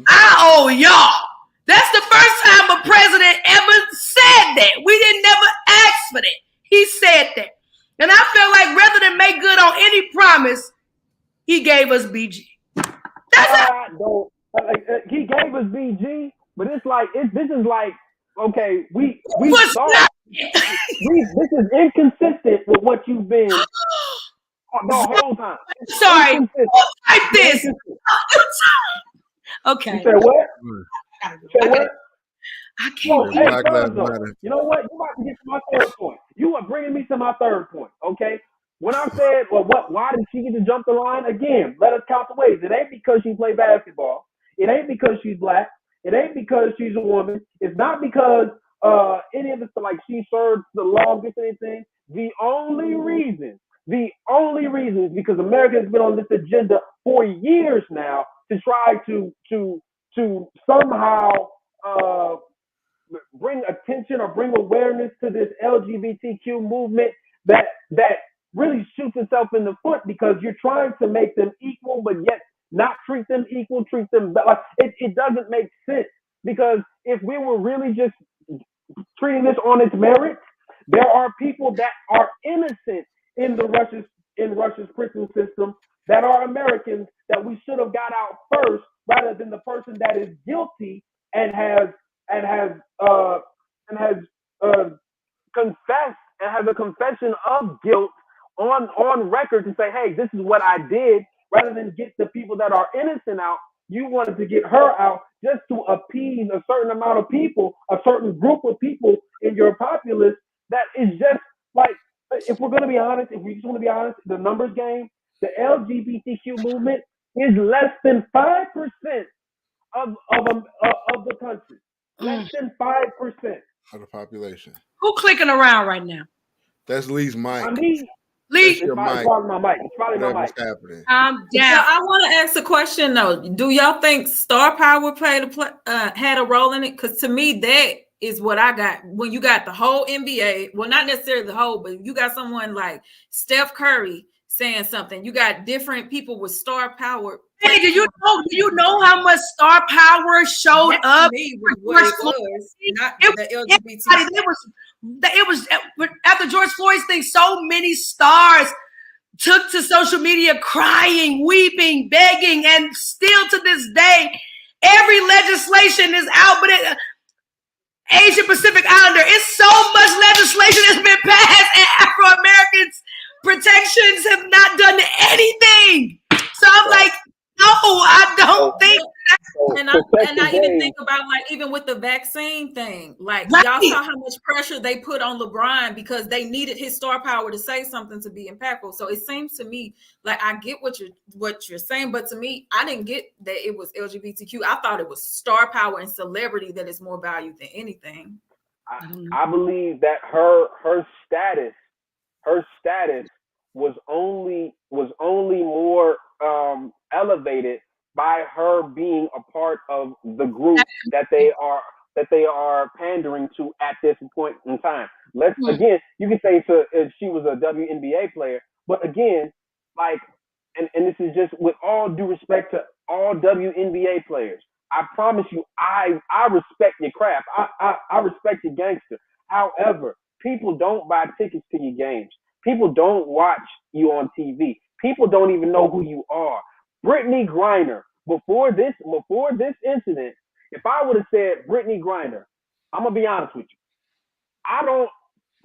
I owe y'all. That's the first time a president ever said that. We didn't never ask for that. He said that. And I felt like rather than make good on any promise, he gave us BG. That's it. He gave us BG, but it's like this is like okay, we saw this is inconsistent with what you've been the whole time. Sorry, like this. Okay. You said what? I can't. You know what? You about to get to my third point. You are bringing me to my third point. Okay. When I said, well, why did she get to jump the line? Again, let us count the ways. It ain't because she played basketball. It ain't because she's black. It ain't because she's a woman. It's not because any of this, like she served the longest anything. The only reason is because America has been on this agenda for years now to try to somehow bring attention or bring awareness to this LGBTQ movement that really shoots itself in the foot because you're trying to make them equal, but yet not treat them equal, treat them like it doesn't make sense. Because if we were really just treating this on its merit, there are people that are innocent in Russia's prison system that are Americans that we should have got out first, rather than the person that is guilty and has confessed and has a confession of guilt on record to say, hey, this is what I did. Rather than get the people that are innocent out, you wanted to get her out just to appease a certain amount of people, a certain group of people in your populace. That is just like, if we're going to be honest, if we just want to be honest, the numbers game, the LGBTQ movement is less than 5% of the country. Less than 5% of the population. Who clicking around right now? That's Lee's mic. Lee, it's probably my mic. It's probably my mic. Happening. I'm down. So I want to ask a question though. Do y'all think star power had a role in it? Because to me, that is what I got. When you got the whole NBA, well, not necessarily the whole, but you got someone like Steph Curry saying something. You got different people with star power. Hey, do you know how much star power showed up? What it was, not the LGBT. it was after George Floyd's thing, so many stars took to social media crying, weeping, begging, and still to this day, every legislation is out, but Asian Pacific Islander, it's so much legislation that's been passed, and Afro-Americans protections have not done anything. So I'm like, no, I don't think. And I even think about, like, even with the vaccine thing, like, y'all saw how much pressure they put on LeBron because they needed his star power to say something to be impactful. So it seems to me like I get what you're saying, but to me, I didn't get that it was LGBTQ. I thought it was star power and celebrity that is more valued than anything. I believe that her status was only more elevated by her being a part of the group that they are pandering to at this point in time. Again, you can say she was a WNBA player, but again, like, and this is just with all due respect to all WNBA players. I promise you, I respect your craft. I respect your gangster. However, people don't buy tickets to your games. People don't watch you on TV. People don't even know who you are. Brittany Griner, before this incident, if I would have said Brittany Griner, I'm gonna be honest with you.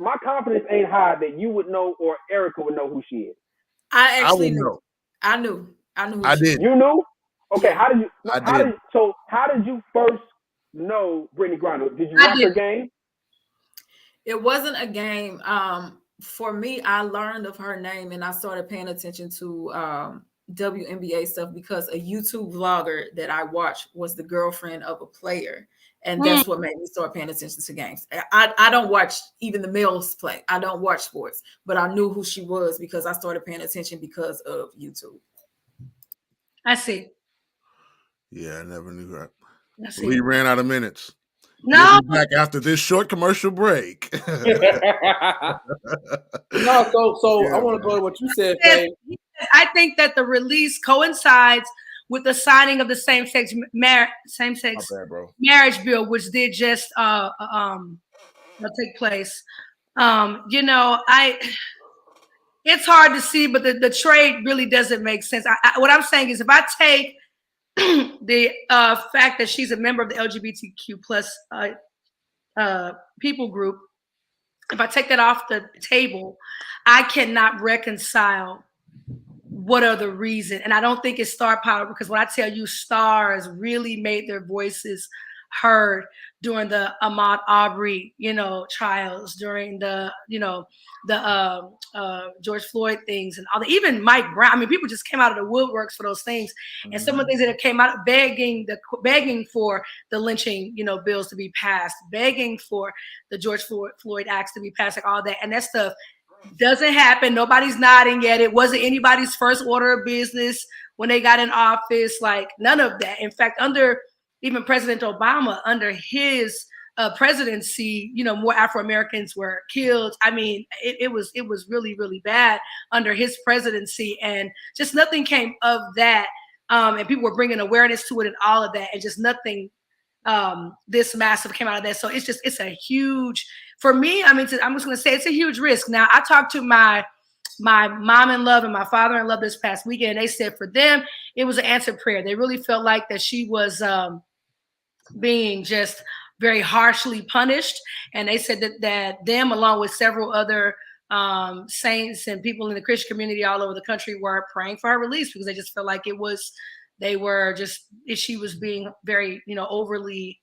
My confidence ain't high that you would know or Erica would know who she is. I actually knew. Know. I knew. I did. You knew? Okay. Yeah. How did you first know Brittany Griner? Did you watch her game? It wasn't a game. For me, I learned of her name and I started paying attention to WNBA stuff because a YouTube vlogger that I watched was the girlfriend of a player. And that's what made me start paying attention to games. I don't watch even the males play. I don't watch sports, but I knew who she was because I started paying attention because of YouTube. I see. Yeah, I never knew her. I We ran out of minutes. No. We'll be back after this short commercial break. No, so I want to go to what you said, Faye. I think that the release coincides with the signing of the same-sex marriage bill, which did just take place. It's hard to see, but the trade really doesn't make sense. What I'm saying is, if I take the fact that she's a member of the LGBTQ plus people group, if I take that off the table, I cannot reconcile what are the reason. And I don't think it's star power, because when I tell you, stars really made their voices heard during the Ahmaud Arbery, trials, during the George Floyd things, and all even Mike Brown. I mean, people just came out of the woodworks for those things, and some of the things that came out begging for the lynching, bills to be passed, begging for the George Floyd acts to be passed, like all that, and that stuff doesn't happen. Nobody's nodding yet. It wasn't anybody's first order of business when they got in office. Like, none of that. In fact, under even President Obama, under his presidency, more Afro-Americans were killed. I mean, it was really, really bad under his presidency, and just nothing came of that. And people were bringing awareness to it and all of that, and just nothing this massive came out of that. So it's a huge, for me, I'm just going to say it's a huge risk. Now, I talked to my mom-in-law and my father-in-law this past weekend, and they said for them, it was an answered prayer. They really felt like that she was being just very harshly punished. And they said that them, along with several other saints and people in the Christian community all over the country, were praying for her release, because they just felt like she was being very, overly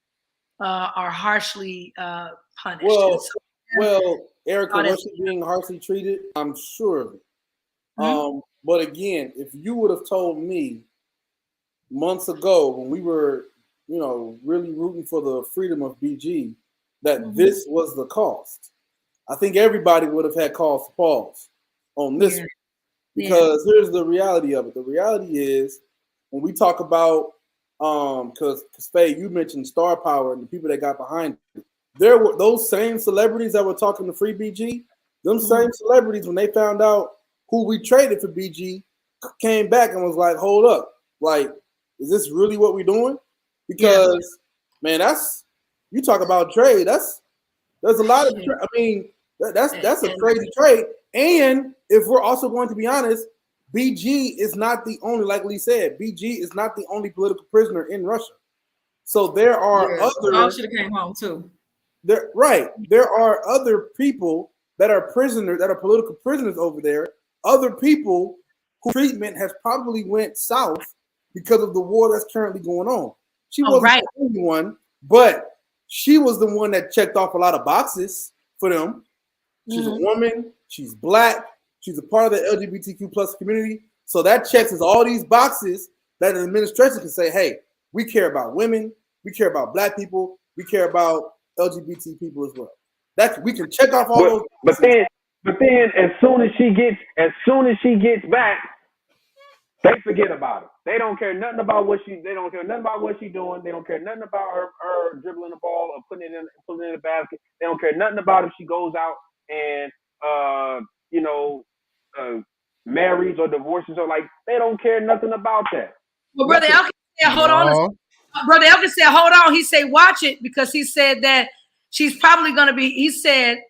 or harshly punished. Well, Erica, was she being harshly treated? I'm sure of it. Mm-hmm. But again, if you would have told me months ago when we were, really rooting for the freedom of BG, that this was the cost, I think everybody would have had cause to pause on this one. Because here's the reality of it. The reality is, when we talk about, because Faye, you mentioned star power and the people that got behind it, there were those same celebrities that were talking to Free BG. Them same celebrities, when they found out who we traded for BG, came back and was like, hold up, like, is this really what we're doing? Because man, you talk about trade, that's There's a lot of. I mean, that's a crazy trade. And if we're also going to be honest, BG is not the only, like Lee said, BG is not the only political prisoner in Russia. So there are other. All should have came home too. There are other people that are prisoners, that are political prisoners over there. Other people whose treatment has probably went south because of the war that's currently going on. She wasn't the only one, but she was the one that checked off a lot of boxes for them. She's a woman. She's black. She's a part of the LGBTQ plus community. So that checks all these boxes that an administration can say, hey, we care about women. We care about black people. We care about LGBT people as well. That we can check off all those. But then, as soon as she gets back, they forget about it. They don't care nothing about what she. They don't care nothing about what she's doing. They don't care nothing about her dribbling the ball or putting it in the basket. They don't care nothing about if she goes out and marries or divorces or they don't care nothing about that. Well, Brother Elkins said, hold on. Brother Elkins said, hold on. He said, watch it, because he said that she's probably going to be, he said,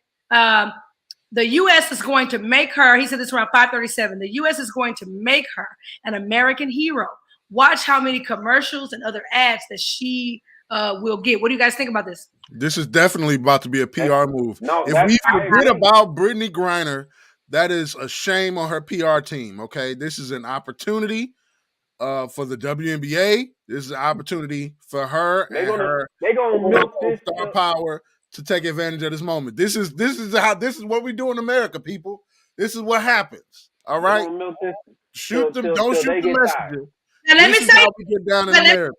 the U.S. is going to make her, he said this around 5:37, the U.S. is going to make her an American hero. Watch how many commercials and other ads that she will get. What do you guys think about this? This is definitely about to be a PR move. No, if we forget about Brittany Griner, that is a shame on her PR team, okay? This is an opportunity for the WNBA. This is an opportunity for her and her star power to take advantage of this moment. This is what we do in America, people. This is what happens. All right, shoot them. Don't shoot the messenger. And let me say, how we get down in America.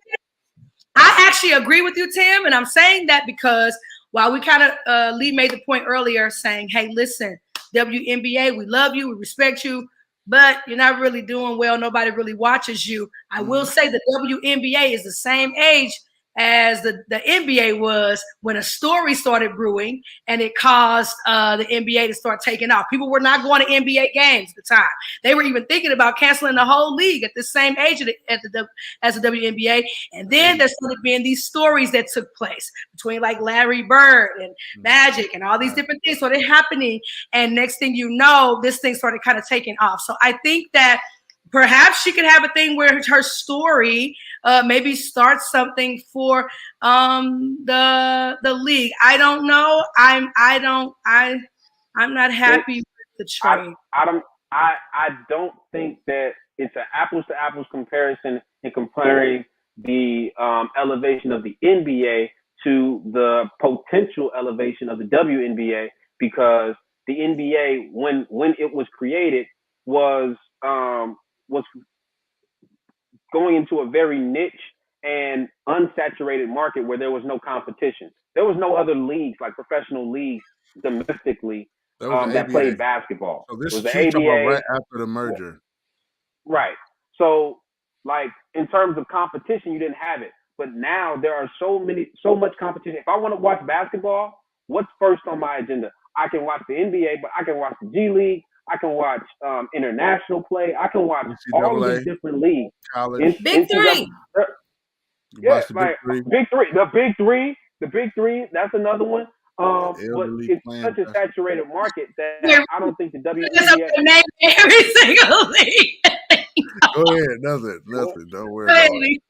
I actually agree with you, Tim, and I'm saying that because while we kind of Lee made the point earlier, saying, "Hey, listen, WNBA, we love you, we respect you, but you're not really doing well. Nobody really watches you." I will say the WNBA is the same age as the NBA was when a story started brewing, and it caused the NBA to start taking off. People were not going to NBA games at the time. They were even thinking about canceling the whole league at the same age as the WNBA. And then there started being these stories that took place between like Larry Bird and Magic and all these different things started happening. And next thing you know, this thing started kind of taking off. So I think that perhaps she could have a thing where her story maybe starts something for the league. I don't know. I'm not happy with the trade. I don't think that it's an apples to apples comparison in comparing the elevation of the NBA to the potential elevation of the WNBA, because the NBA, when it was created, was going into a very niche and unsaturated market where there was no competition. There was no other leagues, like professional leagues domestically, that played basketball. So this was is the ABA right after the merger. Right. So, like, in terms of competition, you didn't have it. But now there are so much competition. If I want to watch basketball, what's first on my agenda? I can watch the NBA, but I can watch the G League. I can watch international play. I can watch all of these different leagues. College. Big Three. Yeah, like Big Three. The Big Three. That's another one. But it's such a saturated market that I don't think the WNBA. Name every single league. Go ahead. Nothing. Don't worry about it.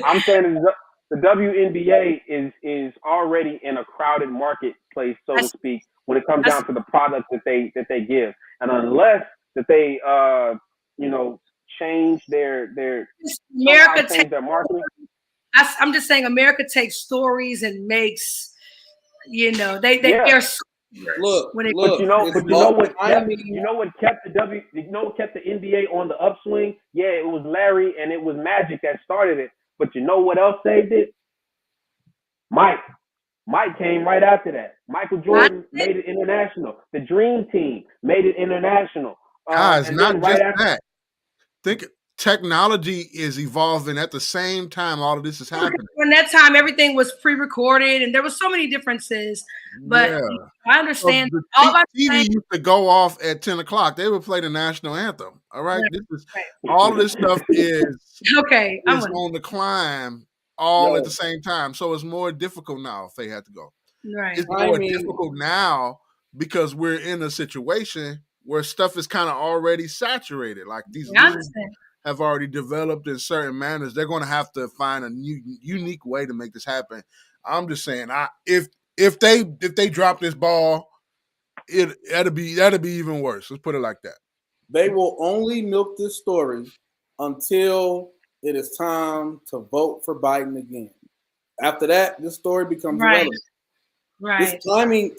I'm saying the WNBA is already in a crowded marketplace, so to speak, when it comes down to the product that they give. And unless that they change their marketing. I'm just saying America takes stories and makes, they're look. But you know what kept the NBA on the upswing? Yeah, it was Larry and it was Magic that started it. But you know what else saved it? Mike came right after that. Michael Jordan made it international. The Dream Team made it international. Guys, not just that. Think technology is evolving at the same time all of this is happening. During that time, everything was pre-recorded, and there was so many differences. But I understand. So the TV used to go off at 10 o'clock. They would play the national anthem. All right, all of this stuff is on the climb all at the same time. So it's more difficult now if they had to go. Right. It's more difficult now because we're in a situation where stuff is kind of already saturated. Like these leagues have already developed in certain manners. They're going to have to find a new, unique way to make this happen. I'm just saying, if they drop this ball, that'd be even worse. Let's put it like that. They will only milk this story until it is time to vote for Biden again. After that, this story becomes irrelevant. Right. This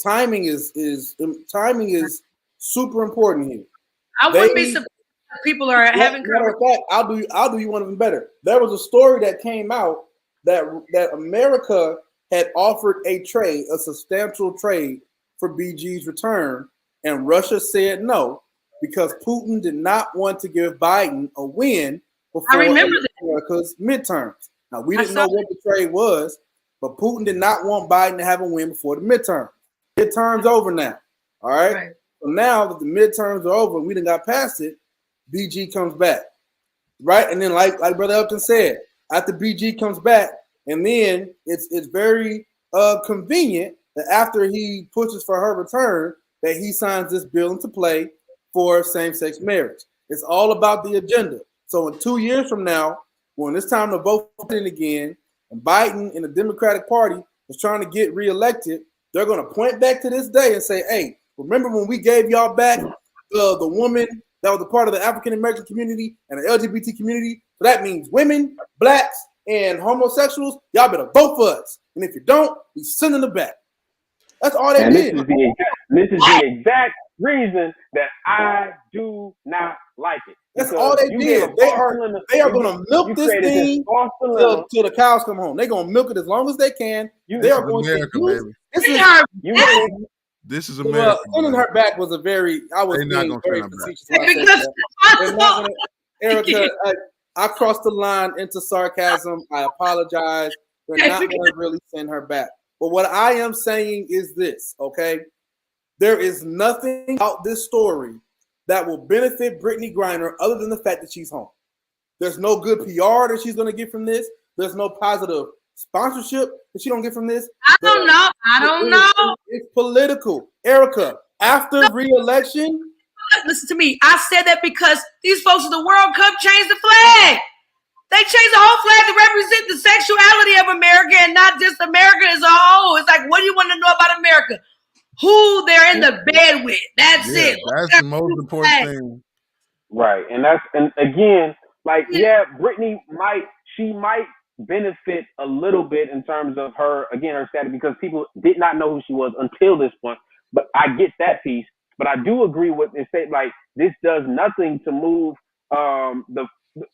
timing is super important here. I wouldn't be surprised if people are having. Matter of fact, I'll do you one even better. There was a story that came out that America had offered a substantial trade for BG's return, and Russia said no because Putin did not want to give Biden a win before America's midterms. Now, we didn't know what the trade was, but Putin did not want Biden to have a win before the midterm. Midterm's over now, all right? So now that the midterms are over and we done got past it, BG comes back, right? And then like Brother Upton said, after BG comes back, and then it's very convenient that after he pushes for her return, that he signs this bill into play for same-sex marriage. It's all about the agenda. So in 2 years from now, when it's time to vote again, and Biden and the Democratic Party is trying to get reelected, they're going to point back to this day and say, hey, remember when we gave y'all back the woman that was a part of the African-American community and the LGBT community? So that means women, blacks, and homosexuals, y'all better vote for us. And if you don't, we send them back. That's all they did. This is the exact reason that I do not like it. That's all they did. They are going to milk this thing till the cows come home. They're going to milk it as long as they can. They are going America, to use This is America. Sending her back was a very. I was being very facetious. Erica, I crossed the line into sarcasm. I apologize. They're not going to really send her back. But what I am saying is this, okay? There is nothing about this story that will benefit Brittany Griner other than the fact that she's home. There's no good PR that she's going to get from this. There's no positive sponsorship that she don't get from this. I don't know. It's political. Erica, after re-election. Listen to me. I said that because these folks at the World Cup changed the flag. They changed the whole flag to represent the sexuality of America and not just America as a whole. It's like, what do you want to know about America? Who they're in the bed with. That's it. That's the most important thing. Right. And again, like, Brittany might benefit a little bit in terms of her status because people did not know who she was until this point. But I get that piece. But I do agree with it. Say like this does nothing to move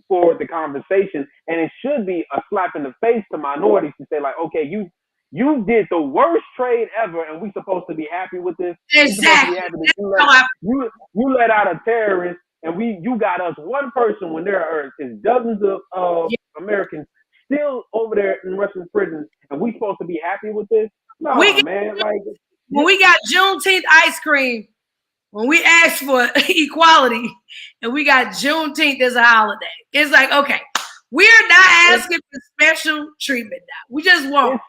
forward the conversation, and it should be a slap in the face to minorities to say like, okay, you did the worst trade ever, and we supposed to be happy with this. Exactly. You let out a terrorist, and you got us one person when there is dozens of Americans still over there in Russian prisons, and we supposed to be happy with this? No, man. Like when we got Juneteenth ice cream, when we asked for equality, and we got Juneteenth as a holiday, it's like, okay, we're not asking for special treatment now. We just want.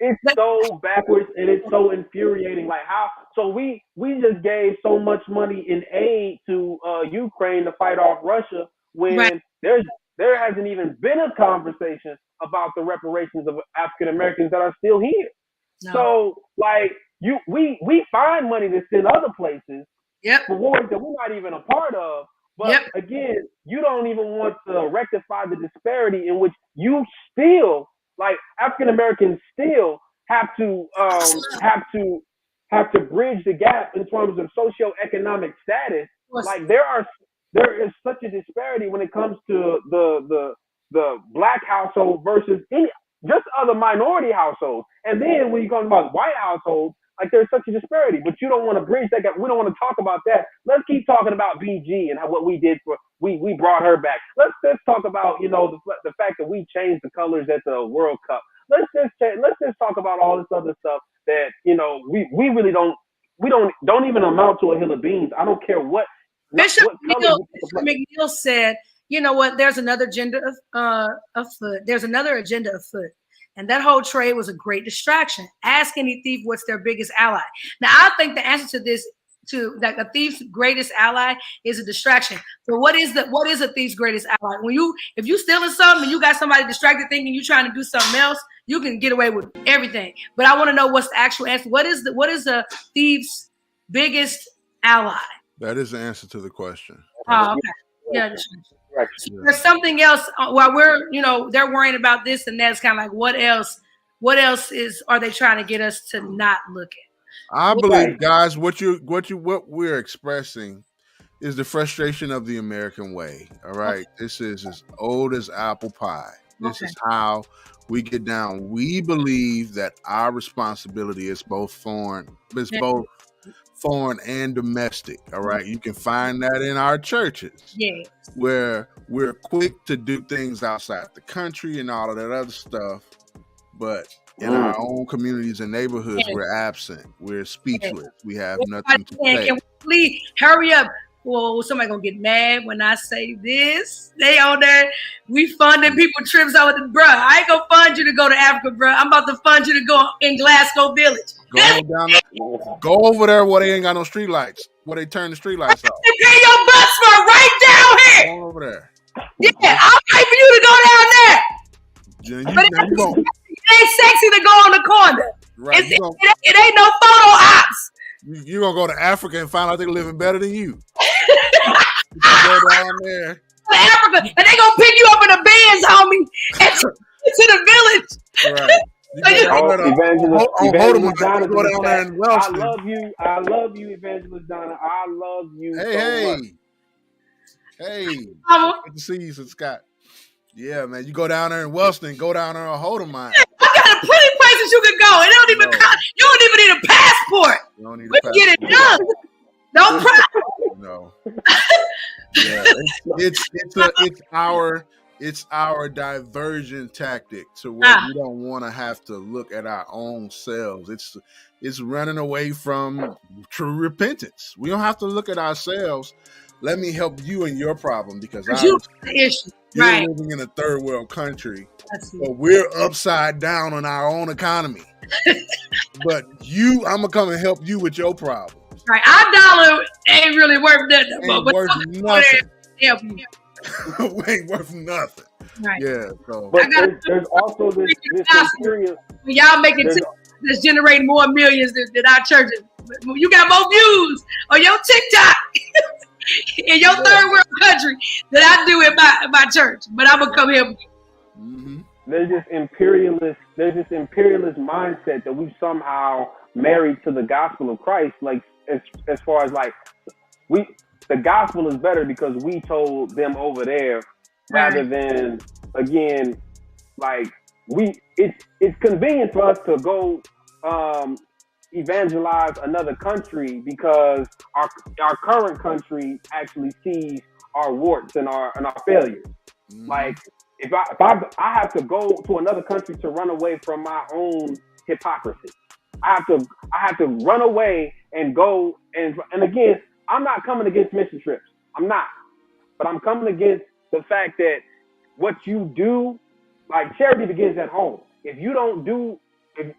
It's so backwards and it's so infuriating. Like how? So we just gave so much money in aid to Ukraine to fight off Russia when there hasn't even been a conversation about the reparations of African Americans that are still here. No. So like we find money to send other places for wars that we're not even a part of. But again, you don't even want to rectify the disparity in which you still, like African Americans, still have to bridge the gap in terms of socioeconomic status. Like there is such a disparity when it comes to the black household versus just other minority households. And then when you come about white households, like there's such a disparity, but you don't want to bridge that gap. We don't want to talk about that. Let's keep talking about BG and what we did we brought her back. Let's talk about, the fact that we changed the colors at the World Cup. Let's just talk about all this other stuff that, we really don't even amount to a hill of beans. I don't care what. Bishop McNeil said, you know what, there's another agenda afoot. There's another agenda afoot. And that whole trade was a great distraction. Ask any thief what's their biggest ally. Now, I think the answer to this, to that, a thief's greatest ally is a distraction. So what is a thief's greatest ally? If you stealing something and you got somebody distracted thinking you trying to do something else, you can get away with everything. But I want to know what's the actual answer. What is a thief's biggest ally? That is the answer to the question. Oh, okay. Yeah. There's something else while they're worrying about this and that's kind of like what else are they trying to get us to not look at? I believe, guys, what we're expressing is the frustration of the American way. All right. Okay. This is as old as apple pie. This is how we get down. We believe that our responsibility is both foreign and domestic. All right. You can find that in our churches, where we're quick to do things outside the country and all of that other stuff. But in our own communities and neighborhoods, we're absent. We're speechless. We have nothing to say. Can we please hurry up? Well, somebody gonna get mad when I say this. They on there. We funding people trips over the bruh. I ain't gonna fund you to go to Africa, bruh. I'm about to fund you to go in Glasgow Village. Go over there where they ain't got no street lights. Where they turn the street lights off. They pay your bus for right down here. Go over there. Yeah, I'll pay for you to go down there. It ain't sexy to go on the corner. Right. It ain't no photo ops. You're going to go to Africa and find out they're living better than you. You go down there. Africa, and they going to pick you up in a Benz, homie, and to the village. Right. Evangelist Donna, I love you, Evangelist Donna. I love you. Hey. Good to see you, Scott. Yeah, man. You go down there in Wellston, go down there and hold them, man. I got plenty of places you can go. You don't even need a passport. You don't need we can get it done. No problem. No. Yeah, it's our diversion tactic to where we don't want to have to look at our own selves. It's running away from true repentance. We don't have to look at ourselves. Let me help you in your problem because you're living in a third world country, but we're upside down on our own economy. But I'm gonna come and help you with your problem. Right, our dollar ain't really worth nothing. Ain't worth nothing. Help you. Ain't worth nothing. Right. Yeah. So. But there's also this experience. Y'all making that's generating more millions than our churches. You got more views on your TikTok in your third world country than I do in my church. But I'm gonna come here with you. Mm-hmm. There's this imperialist mindset that we've somehow married to the gospel of Christ. Like as far as like the gospel is better because we told them over there rather than again like it's convenient for us to go evangelize another country because our current country actually sees our warts and our failures. Mm-hmm. Like if I have to go to another country to run away from my own hypocrisy. I have to run away and go and again, I'm not coming against mission trips. I'm not. But I'm coming against the fact that what you do, like charity begins at home. If you don't do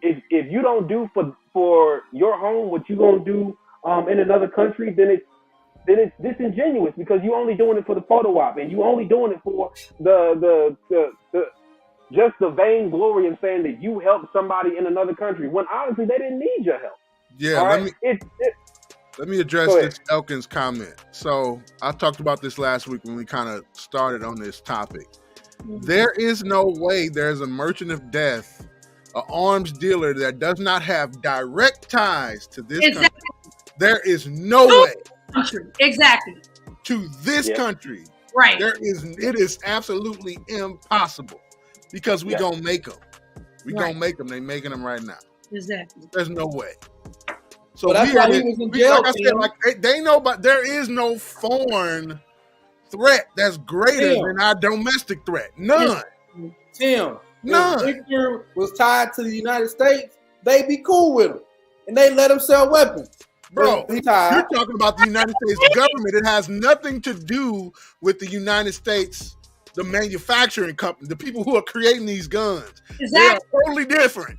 if you don't do for your home what you gonna do in another country, then it's disingenuous because you're only doing it for the photo op and you only doing it for the just the vain glory of saying that you helped somebody in another country when honestly they didn't need your help. Yeah, let me address this Elkins comment. So I talked about this last week when we kind of started on this topic. Mm-hmm. There is no way there's a merchant of death, an arms dealer that does not have direct ties to this country. There is no way. Exactly. To this country. Right. It is absolutely impossible because we gonna make them. We gonna make them. They're making them right now. Exactly. There's no way. So that's why he was in jail. Like I said, they know, but there is no foreign threat that's greater than our domestic threat. None. Tim, none. If Victor was tied to the United States, they'd be cool with him, and they let him sell weapons. Bro, you're talking about the United States government. It has nothing to do with the United States the manufacturing company, the people who are creating these guns. Exactly. They are totally different.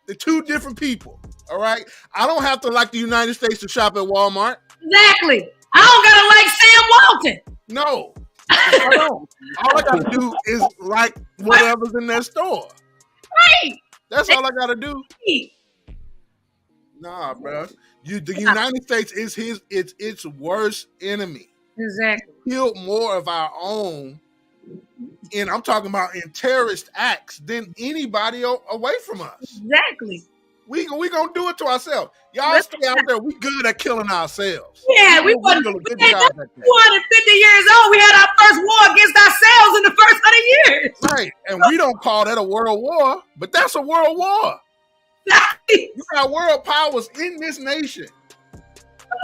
They're two different people. All right. I don't have to like the United States to shop at Walmart. Exactly. I don't gotta like Sam Walton. No. I don't. All I gotta do is like whatever's in their store. Right. That's all I gotta do. Nah, bro. The United States is its worst enemy. Exactly. Killed more of our own, and I'm talking about in terrorist acts than anybody away from us. Exactly. We gonna do it to ourselves. Y'all stay out there. We good at killing ourselves. Yeah, we wasn't 250 years old. We had our first war against ourselves in the first 100 years. Right, and we don't call that a world war, but that's a world war. You got world powers in this nation.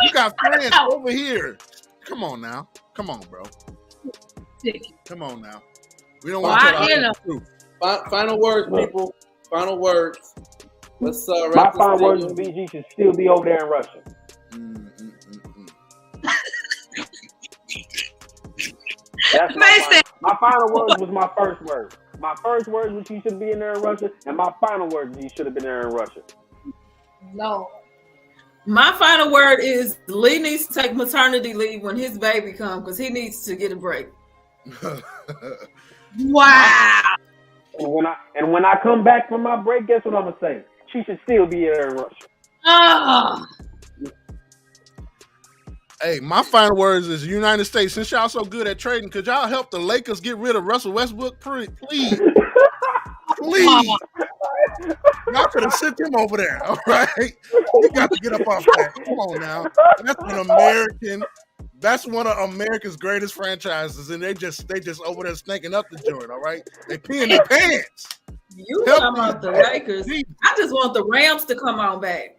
You got friends over here. Come on now. Come on, bro. Come on now. We don't want to tell the truth. Final words, people. Final words. Let's My wrap this final thing words up. is BG should still be over there in Russia. That's my final words was my first word. My first word was he should be in there in Russia, and my final word is he should have been there in Russia. No. My final word is Lee needs to take maternity leave when his baby comes because he needs to get a break. Wow. And when I come back from my break, guess what I'm gonna say? She should still be there in Russia. Oh. Hey, my final words is United States. Since y'all so good at trading, could y'all help the Lakers get rid of Russell Westbrook? Please. Please. Y'all could have sent him over there. All right. You got to get up off that. Come on now. That's one of America's greatest franchises, and they just over there snaking up the joint, all right? They peeing their pants. You talking about the Lakers. I just want the Rams to come on back.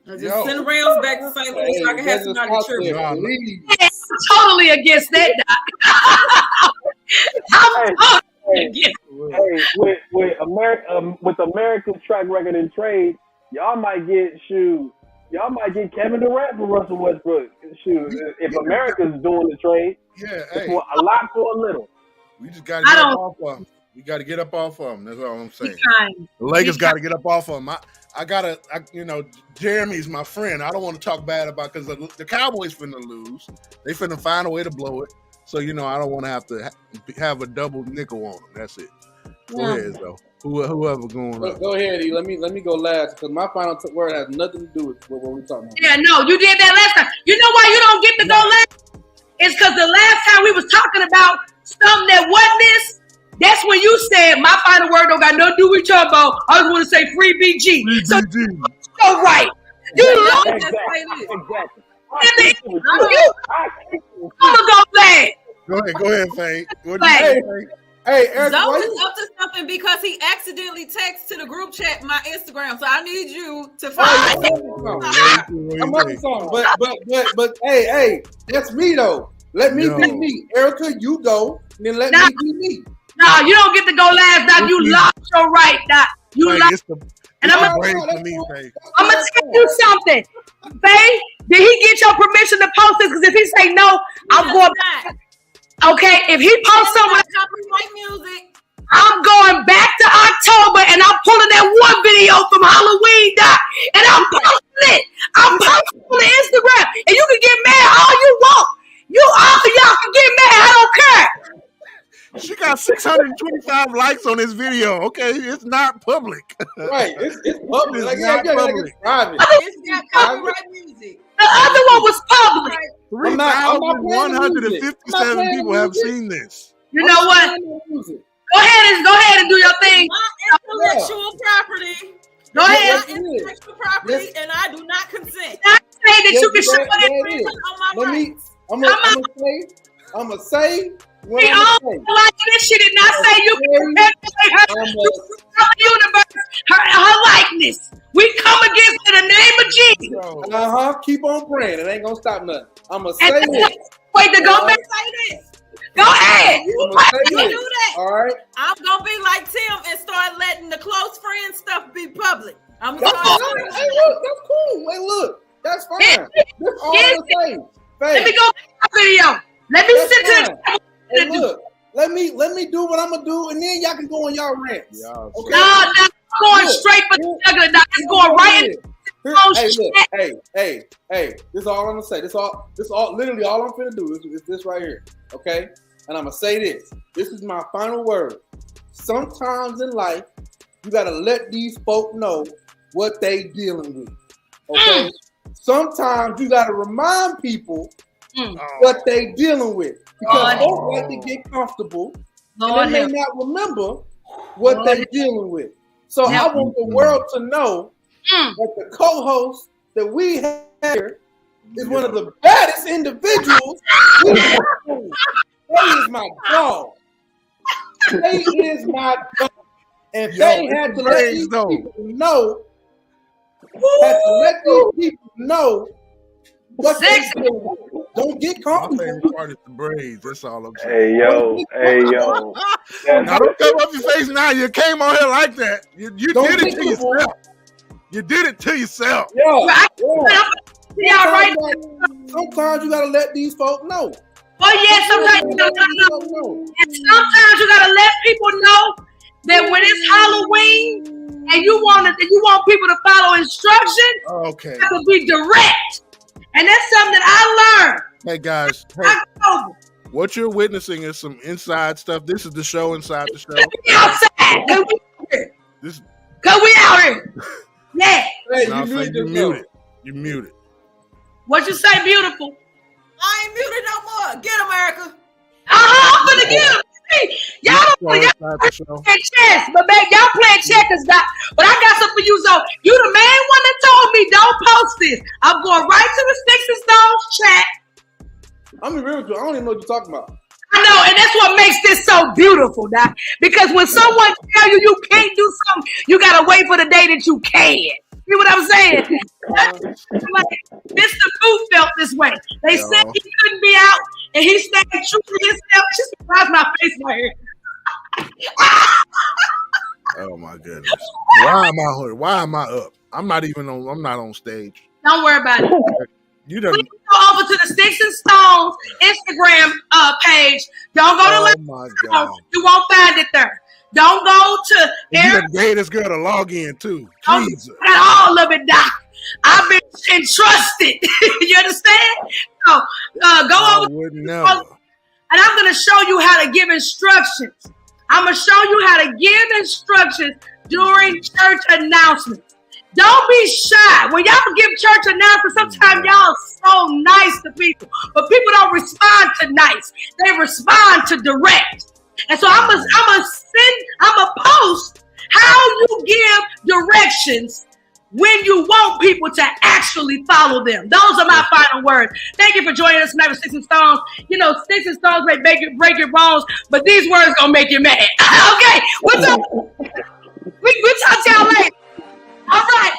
Just send the Rams back to St. Louis so I can have somebody chirp. I'm totally against that, Doc. I'm totally against it. Hey, with America's track record in trade, y'all might get Kevin Durant for Russell Westbrook. Shoot, if America's doing the trade, for a lot for a little. We just got to get up off of them. We got to get up off of them. That's all I'm saying. The Lakers got to get up off of them. Jeremy's my friend. I don't want to talk bad about because the Cowboys finna lose. They finna find a way to blow it. So I don't want to have a double nickel on them. That's it. Go ahead, though. Whoever going on. Go ahead, E. Let me go last because my final word has nothing to do with what we're talking about. Yeah, no, you did that last time. You know why you don't get to go last? It's because the last time we was talking about something that wasn't this. That's when you said my final word don't got nothing to do with y'all about. I just want to say free BG. So right. You know exactly. I'm gonna go last. Go ahead, Faye. Hey, Eric, Zoe is up to something because he accidentally texted to the group chat my Instagram. So I need you to find I'm working something, but hey, that's me though. Let me be me. Erica, you go, then let me be me. No, you don't get to go last, Doc. You lost your right, Doc. You lost. And I'm gonna tell you something. Faye, did he get your permission to post this? Because if he say no, I'm going back. Okay, if he posts something like copyright music, I'm going back to October and I'm pulling that one video from Halloween, Doc, and I'm posting it. I'm posting it on the Instagram, and you can get mad all you want. All y'all can get mad. I don't care. She got 625 likes on this video. Okay, it's not public. Right, it's public. It's not public. It's private. It's got copyright music. The other one was public. 3,157 people have seen this. You know what? Go ahead and do your thing. My intellectual property. Go ahead. My intellectual property, and I do not consent. Not say that you can show it on my rights. I'm gonna say. We all like this. She did not say you can perpetuate her universe, her likeness. We come against in the name of Jesus. Keep on praying. It ain't gonna stop nothing. I'm gonna say this. Wait to go back. Say this. Go ahead. You do that. All right. I'm gonna be like Tim and start letting the close friend stuff be public. I'm gonna start. Hey, look, that's cool. Hey, look, that's fine. That's all I'm saying. Let me go back to the video. Let me sit to the. Hey, look, Let me do what I'm gonna do, and then y'all can go on y'all rants. Y'all Okay? No, going straight for the jugular. Now it's going right in. Hey, this is all I'm gonna say. This all literally all I'm gonna do is this right here. Okay? And I'm gonna say this. This is my final word. Sometimes in life, you gotta let these folk know what they dealing with. Okay? Sometimes you gotta remind people what they dealing with. Because folk like to get comfortable and they may not remember what they're dealing with. So I want the world to know that the co-host that we have here is one of the baddest individuals. They is my dog. They is my dog. And they had to let these people know. What they do. Don't get comfortable. My favorite part is the braids. That's all I'm saying. Hey yo. Now don't come up your face now. You came on here like that. You did it to yourself. You did it to yourself. Sometimes you gotta let these folk know. Oh yeah, sometimes you gotta know. And sometimes you gotta let people know that when it's Halloween and you want people to follow instructions, okay, that will be direct. And that's something that I learned. Hey guys, what you're witnessing is some inside stuff. This is the show inside the show. We outside. Cause we out here. Yeah. Hey, you muted. You muted. What you say, beautiful? I ain't muted no more. Get America. I'm gonna get him. Y'all playing chess, but babe, y'all playing checkers, but I got something for you, Zoe. You the main one that told me don't post this. I'm going right to the Sticks and Stones chat. I'm real with you. I don't even know what you're talking about. I know, and that's what makes this so beautiful, Doc. Because when someone tell you can't do something, you gotta wait for the day that you can. See what I'm saying? Like, Mr. Boot felt this way. They said he couldn't be out, and he stayed true to himself. Just surprised my face right here. Oh my goodness! Why am I here? Why am I up? I'm not on stage. Don't worry about it. You don't. Please go over to the Sticks and Stones Instagram page. Don't go to my God. You won't find it there. Don't go to Eric. You gave this girl to log in too. Jesus. All of it, Doc. I've been entrusted. You understand? So go over. And I'm going to show you how to give instructions. I'm going to show you how to give instructions during church announcements. Don't be shy. When y'all give church announcements, sometimes y'all so nice to people, but people don't respond to nice. They respond to direct. And so I'm gonna post how you give directions when you want people to actually follow them. Those are my final words. Thank you for joining us tonight with Sticks and Stones. You know, Sticks and Stones may break your bones, but these words gonna make you mad. Okay, we'll talk to y'all later. All right.